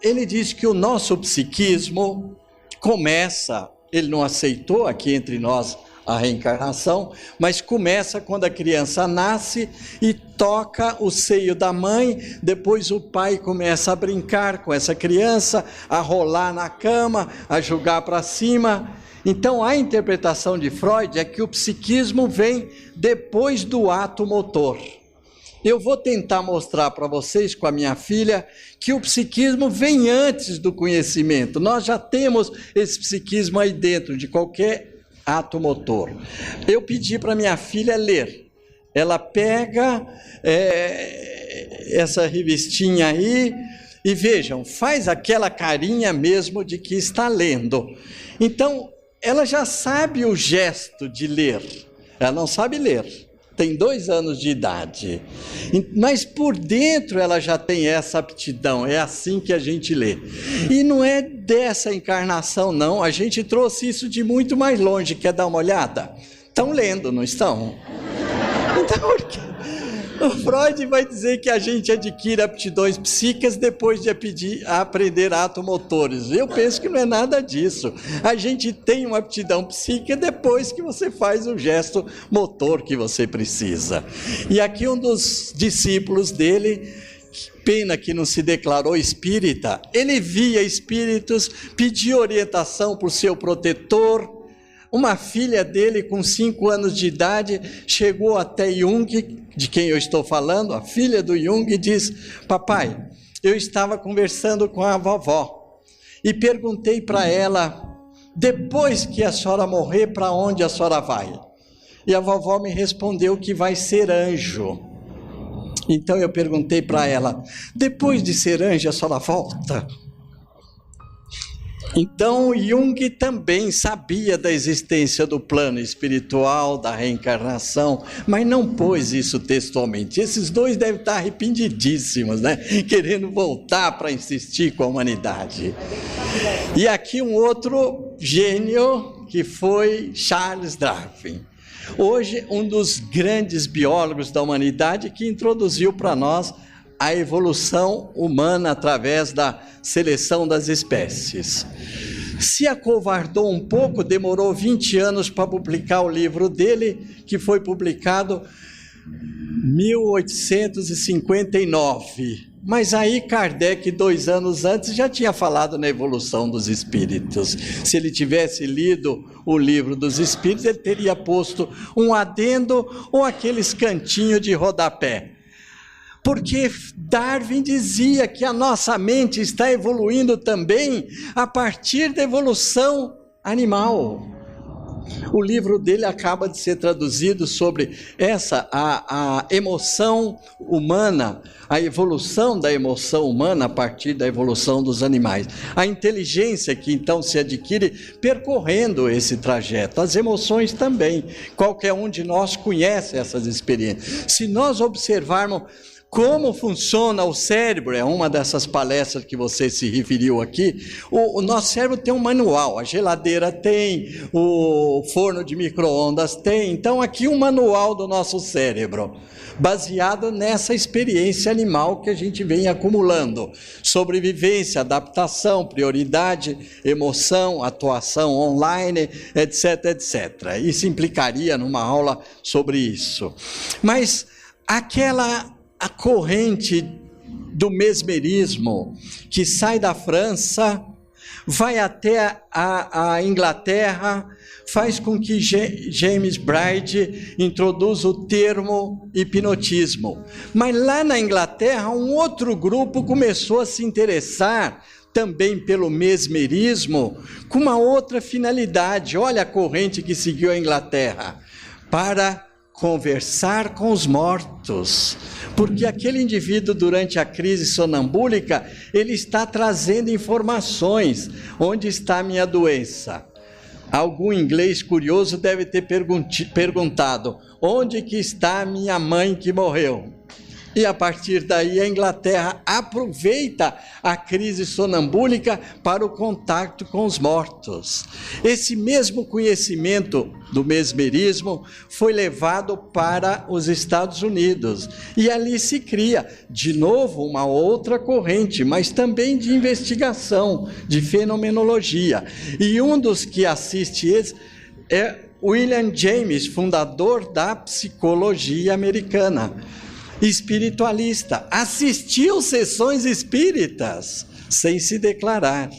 ele diz que o nosso psiquismo começa, ele não aceitou aqui entre nós a reencarnação, mas começa quando a criança nasce e toca o seio da mãe, depois o pai começa a brincar com essa criança, a rolar na cama, a jogar para cima. Então a interpretação de Freud é que o psiquismo vem depois do ato motor. Eu vou tentar mostrar para vocês com a minha filha que o psiquismo vem antes do conhecimento. Nós já temos esse psiquismo aí dentro de qualquer ato motor. Eu pedi para minha filha ler. Ela pega essa revistinha aí e vejam, faz aquela carinha mesmo de que está lendo. Então, ela já sabe o gesto de ler. Ela não sabe ler. Tem 2 anos de idade, mas por dentro ela já tem essa aptidão, é assim que a gente lê. E não é dessa encarnação não, a gente trouxe isso de muito mais longe, quer dar uma olhada? Estão lendo, não estão? Então, o Freud vai dizer que a gente adquire aptidões psíquicas depois de aprender atos motores. Eu penso que não é nada disso. A gente tem uma aptidão psíquica depois que você faz o gesto motor que você precisa. E aqui um dos discípulos dele, pena que não se declarou espírita, ele via espíritos, pedia orientação para o seu protetor. Uma filha dele, com 5 anos de idade, chegou até Jung, de quem eu estou falando, a filha do Jung, e diz: papai, eu estava conversando com a vovó e perguntei para ela, depois que a senhora morrer, para onde a senhora vai? E a vovó me respondeu que vai ser anjo. Então eu perguntei para ela, depois de ser anjo, a senhora volta? Então Jung também sabia da existência do plano espiritual, da reencarnação, mas não pôs isso textualmente. Esses dois devem estar arrependidíssimos, né? Querendo voltar para insistir com a humanidade. E aqui um outro gênio que foi Charles Darwin. Hoje um dos grandes biólogos da humanidade que introduziu para nós a evolução humana através da seleção das espécies. Se acovardou um pouco, demorou 20 anos para publicar o livro dele, que foi publicado em 1859. Mas aí Kardec, 2 anos antes, já tinha falado na evolução dos espíritos. Se ele tivesse lido o livro dos espíritos, ele teria posto um adendo ou aqueles cantinhos de rodapé. Porque Darwin dizia que a nossa mente está evoluindo também a partir da evolução animal. O livro dele acaba de ser traduzido sobre a emoção humana, a evolução da emoção humana a partir da evolução dos animais. A inteligência que então se adquire percorrendo esse trajeto. As emoções também. Qualquer um de nós conhece essas experiências. Se nós observarmos como funciona o cérebro, é uma dessas palestras que você se referiu aqui. O nosso cérebro tem um manual, a geladeira tem, o forno de micro-ondas tem. Então aqui um manual do nosso cérebro, baseado nessa experiência animal que a gente vem acumulando. Sobrevivência, adaptação, prioridade, emoção, atuação online, etc, etc. Isso implicaria numa aula sobre isso. Mas a corrente do mesmerismo, que sai da França, vai até a Inglaterra, faz com que James Braid introduza o termo hipnotismo. Mas lá na Inglaterra, um outro grupo começou a se interessar também pelo mesmerismo, com uma outra finalidade. Olha a corrente que seguiu a Inglaterra: para conversar com os mortos, porque aquele indivíduo, durante a crise sonambúlica, ele está trazendo informações. Onde está a minha doença? Algum inglês curioso deve ter perguntado: onde que está a minha mãe que morreu? E a partir daí a Inglaterra aproveita a crise sonambúlica para o contato com os mortos. Esse mesmo conhecimento do mesmerismo foi levado para os Estados Unidos. E ali se cria, de novo, uma outra corrente, mas também de investigação, de fenomenologia. E um dos que assiste esse é William James, fundador da psicologia americana. Espiritualista, assistiu sessões espíritas sem se declarar.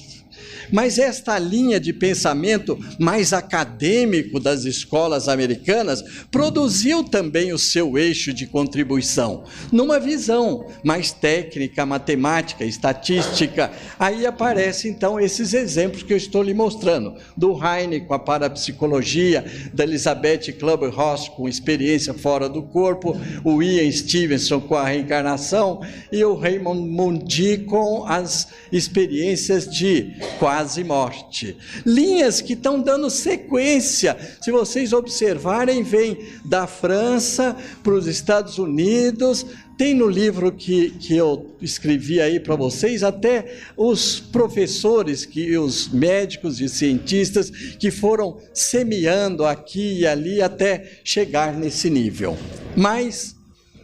Mas esta linha de pensamento mais acadêmico das escolas americanas produziu também o seu eixo de contribuição, numa visão mais técnica, matemática, estatística. Aí aparecem então esses exemplos que eu estou lhe mostrando, do Heine com a parapsicologia, da Elizabeth Kübler-Ross com experiência fora do corpo, o Ian Stevenson com a reencarnação e o Raymond Moody com as experiências de quase morte. Linhas que estão dando sequência. Se vocês observarem, vem da França para os Estados Unidos. Tem no livro que eu escrevi aí para vocês, até os professores, os médicos e cientistas que foram semeando aqui e ali até chegar nesse nível. Mas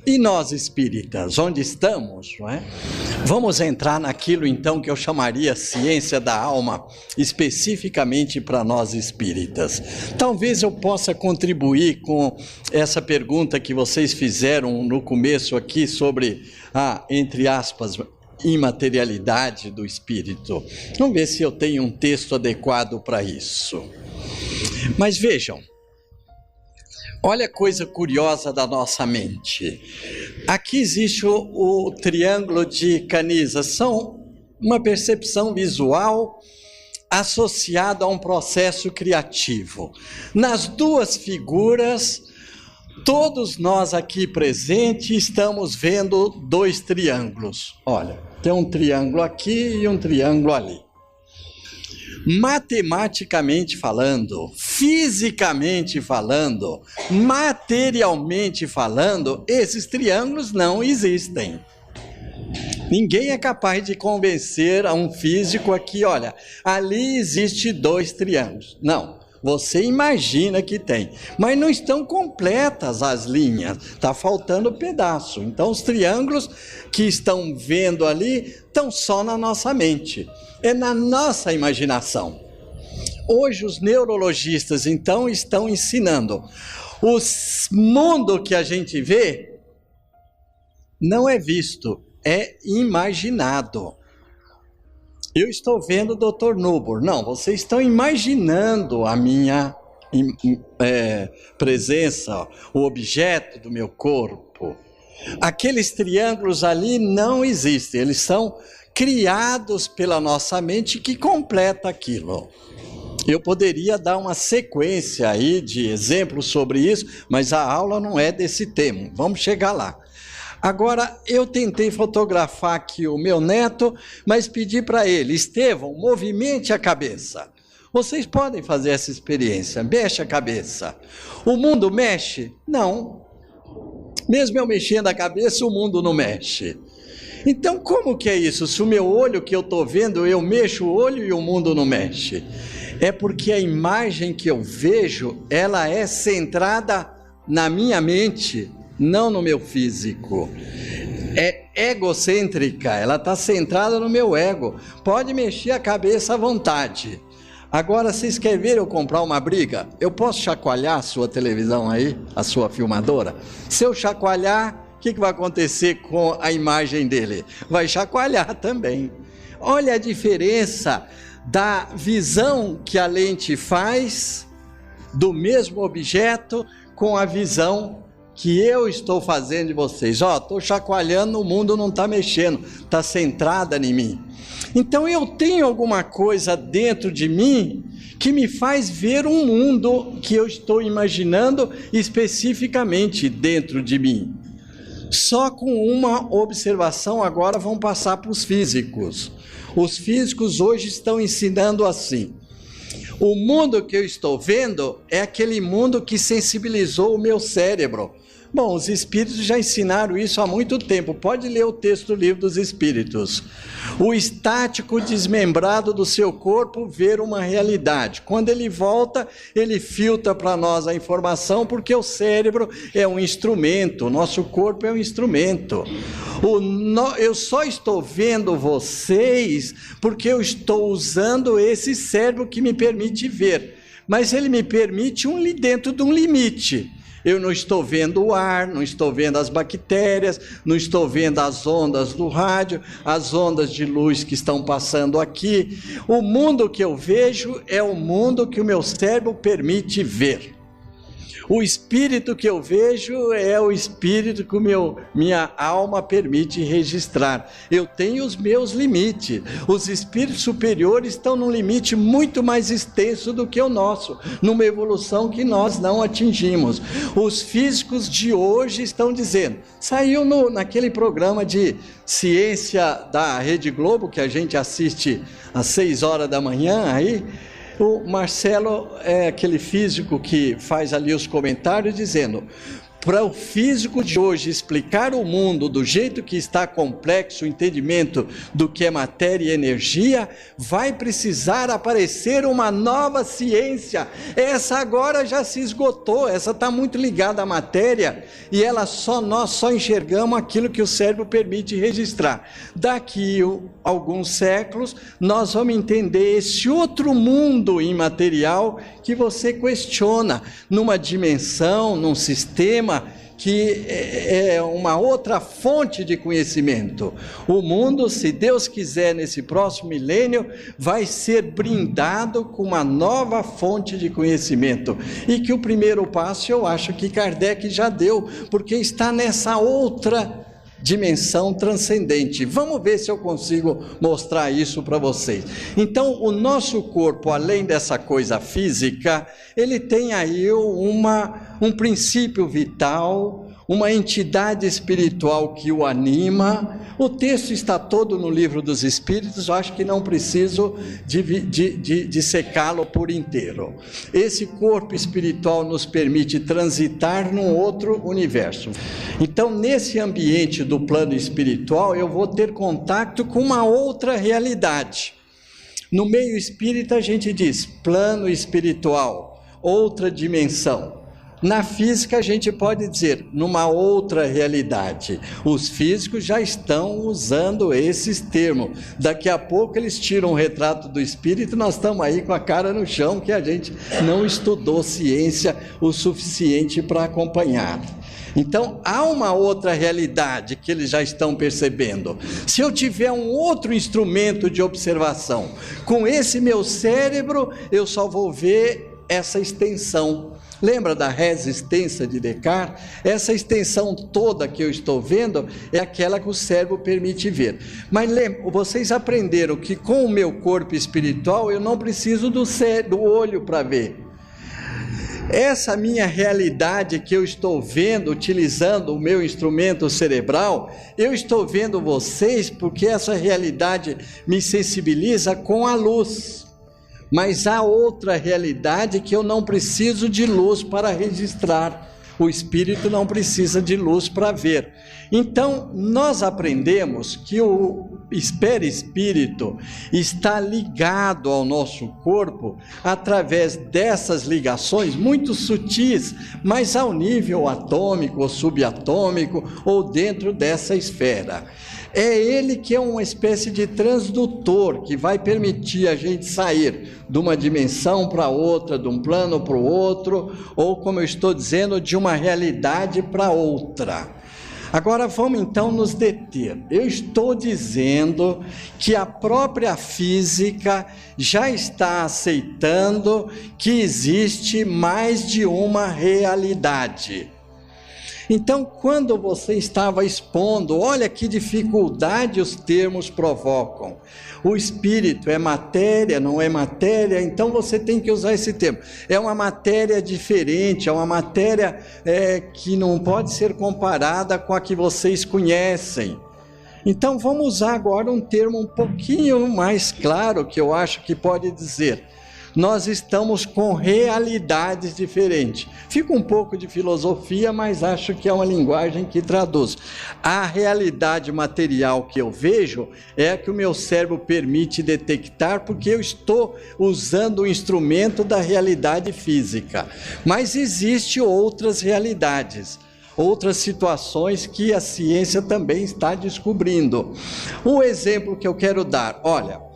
e nós espíritas, onde estamos, não é? Vamos entrar naquilo então que eu chamaria ciência da alma, especificamente para nós espíritas. Talvez eu possa contribuir com essa pergunta que vocês fizeram no começo aqui sobre a, entre aspas, imaterialidade do espírito. Vamos ver se eu tenho um texto adequado para isso. Mas vejam, olha a coisa curiosa da nossa mente. Aqui existe o triângulo de Canisa. São uma percepção visual associada a um processo criativo. Nas duas figuras, todos nós aqui presentes estamos vendo dois triângulos. Olha, tem um triângulo aqui e um triângulo ali. Matematicamente falando, fisicamente falando, materialmente falando, esses triângulos não existem. Ninguém é capaz de convencer a um físico aqui, olha, ali existe dois triângulos. Não, você imagina que tem, mas não estão completas as linhas, está faltando pedaço. Então os triângulos que estão vendo ali estão só na nossa mente. É na nossa imaginação. Hoje os neurologistas então estão ensinando. O mundo que a gente vê não é visto, é imaginado. Eu estou vendo o Dr. Nubor. Não, vocês estão imaginando a minha presença, o objeto do meu corpo. Aqueles triângulos ali não existem, eles são criados pela nossa mente que completa aquilo. Eu poderia dar uma sequência aí de exemplos sobre isso, mas a aula não é desse tema, vamos chegar lá. Agora, eu tentei fotografar aqui o meu neto, mas pedi para ele: Estevão, movimente a cabeça. Vocês podem fazer essa experiência, mexe a cabeça. O mundo mexe? Não. Mesmo eu mexendo a cabeça, o mundo não mexe. Então, como que é isso? Se o meu olho que eu estou vendo, eu mexo o olho e o mundo não mexe? É porque a imagem que eu vejo, ela é centrada na minha mente, não no meu físico. É egocêntrica, ela está centrada no meu ego. Pode mexer a cabeça à vontade. Agora, vocês querem ver eu comprar uma briga? Eu posso chacoalhar a sua televisão aí, a sua filmadora? Se eu chacoalhar, o que vai acontecer com a imagem dele? Vai chacoalhar também. Olha a diferença da visão que a lente faz do mesmo objeto com a visão que eu estou fazendo de vocês. Estou chacoalhando, o mundo não está mexendo, está centrada em mim. Então eu tenho alguma coisa dentro de mim que me faz ver um mundo que eu estou imaginando especificamente dentro de mim. Só com uma observação agora vão passar para os físicos. Os físicos hoje estão ensinando assim: o mundo que eu estou vendo é aquele mundo que sensibilizou o meu cérebro. Bom, os espíritos já ensinaram isso há muito tempo. Pode ler o texto do Livro dos Espíritos. O estático desmembrado do seu corpo vê uma realidade. Quando ele volta, ele filtra para nós a informação, porque o cérebro é um instrumento, o nosso corpo é um instrumento. Eu só estou vendo vocês porque eu estou usando esse cérebro que me permite ver. Mas ele me permite dentro de um limite. Eu não estou vendo o ar, não estou vendo as bactérias, não estou vendo as ondas do rádio, as ondas de luz que estão passando aqui. O mundo que eu vejo é o mundo que o meu cérebro permite ver. O espírito que eu vejo é o espírito que minha alma permite registrar. Eu tenho os meus limites. Os espíritos superiores estão num limite muito mais extenso do que o nosso, numa evolução que nós não atingimos. Os físicos de hoje estão dizendo, saiu naquele programa de ciência da Rede Globo, que a gente assiste às 6 horas da manhã, aí o Marcelo é aquele físico que faz ali os comentários dizendo, para o físico de hoje explicar o mundo do jeito que está complexo, o entendimento do que é matéria e energia, vai precisar aparecer uma nova ciência. Essa agora já se esgotou, essa está muito ligada à matéria e nós só enxergamos aquilo que o cérebro permite registrar. Daqui a alguns séculos nós vamos entender esse outro mundo imaterial que você questiona, numa dimensão, num sistema que é uma outra fonte de conhecimento. O mundo, se Deus quiser, nesse próximo milênio, vai ser brindado com uma nova fonte de conhecimento, e que o primeiro passo eu acho que Kardec já deu, porque está nessa outra dimensão transcendente. Vamos ver se eu consigo mostrar isso para vocês. Então, o nosso corpo, além dessa coisa física, ele tem aí um princípio vital, uma entidade espiritual que o anima. O texto está todo no Livro dos Espíritos, eu acho que não preciso de secá-lo por inteiro. Esse corpo espiritual nos permite transitar num outro universo. Então, nesse ambiente do plano espiritual, eu vou ter contato com uma outra realidade. No meio espírita a gente diz plano espiritual, outra dimensão. Na física a gente pode dizer numa outra realidade. Os físicos já estão usando esses termos. Daqui a pouco eles tiram um retrato do espírito, nós estamos aí com a cara no chão, que a gente não estudou ciência o suficiente para acompanhar. Então, há uma outra realidade que eles já estão percebendo. Se eu tiver um outro instrumento de observação, com esse meu cérebro, eu só vou ver essa extensão. Lembra da resistência de Descartes? Essa extensão toda que eu estou vendo é aquela que o cérebro permite ver. Mas vocês aprenderam que com o meu corpo espiritual eu não preciso do olho para ver. Essa minha realidade que eu estou vendo, utilizando o meu instrumento cerebral, eu estou vendo vocês porque essa realidade me sensibiliza com a luz. Mas há outra realidade que eu não preciso de luz para registrar. O espírito não precisa de luz para ver. Então, nós aprendemos que o perispírito está ligado ao nosso corpo através dessas ligações muito sutis, mas ao nível atômico ou subatômico ou dentro dessa esfera. É ele que é uma espécie de transdutor que vai permitir a gente sair de uma dimensão para outra, de um plano para o outro, ou como eu estou dizendo, de uma realidade para outra. Agora vamos então nos deter. Eu estou dizendo que a própria física já está aceitando que existe mais de uma realidade. Então, quando você estava expondo, olha que dificuldade os termos provocam. O espírito é matéria, não é matéria, então você tem que usar esse termo. É uma matéria diferente, é uma matéria que não pode ser comparada com a que vocês conhecem. Então, vamos usar agora um termo um pouquinho mais claro, que eu acho que pode dizer: nós estamos com realidades diferentes. Fica um pouco de filosofia, mas acho que é uma linguagem que traduz. A realidade material que eu vejo é a que o meu cérebro permite detectar, porque eu estou usando o instrumento da realidade física. Mas existem outras realidades, outras situações que a ciência também está descobrindo. Um exemplo que eu quero dar, olha,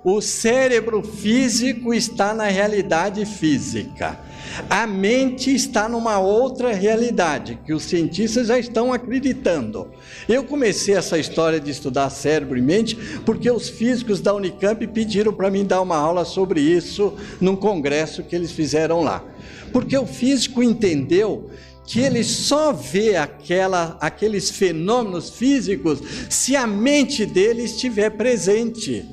o cérebro físico está na realidade física. A mente está numa outra realidade, que os cientistas já estão acreditando. Eu comecei essa história de estudar cérebro e mente, porque os físicos da Unicamp pediram para mim dar uma aula sobre isso, num congresso que eles fizeram lá. Porque o físico entendeu que ele só vê aqueles fenômenos físicos se a mente dele estiver presente.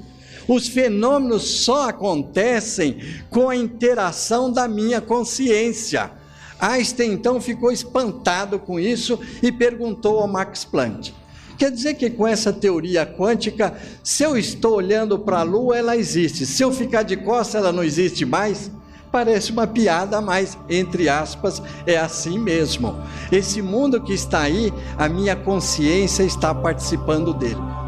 Os fenômenos só acontecem com a interação da minha consciência. Einstein então ficou espantado com isso e perguntou ao Max Planck: quer dizer que com essa teoria quântica, se eu estou olhando para a Lua, ela existe, se eu ficar de costas, ela não existe mais? Parece uma piada, mas, entre aspas, é assim mesmo. Esse mundo que está aí, a minha consciência está participando dele.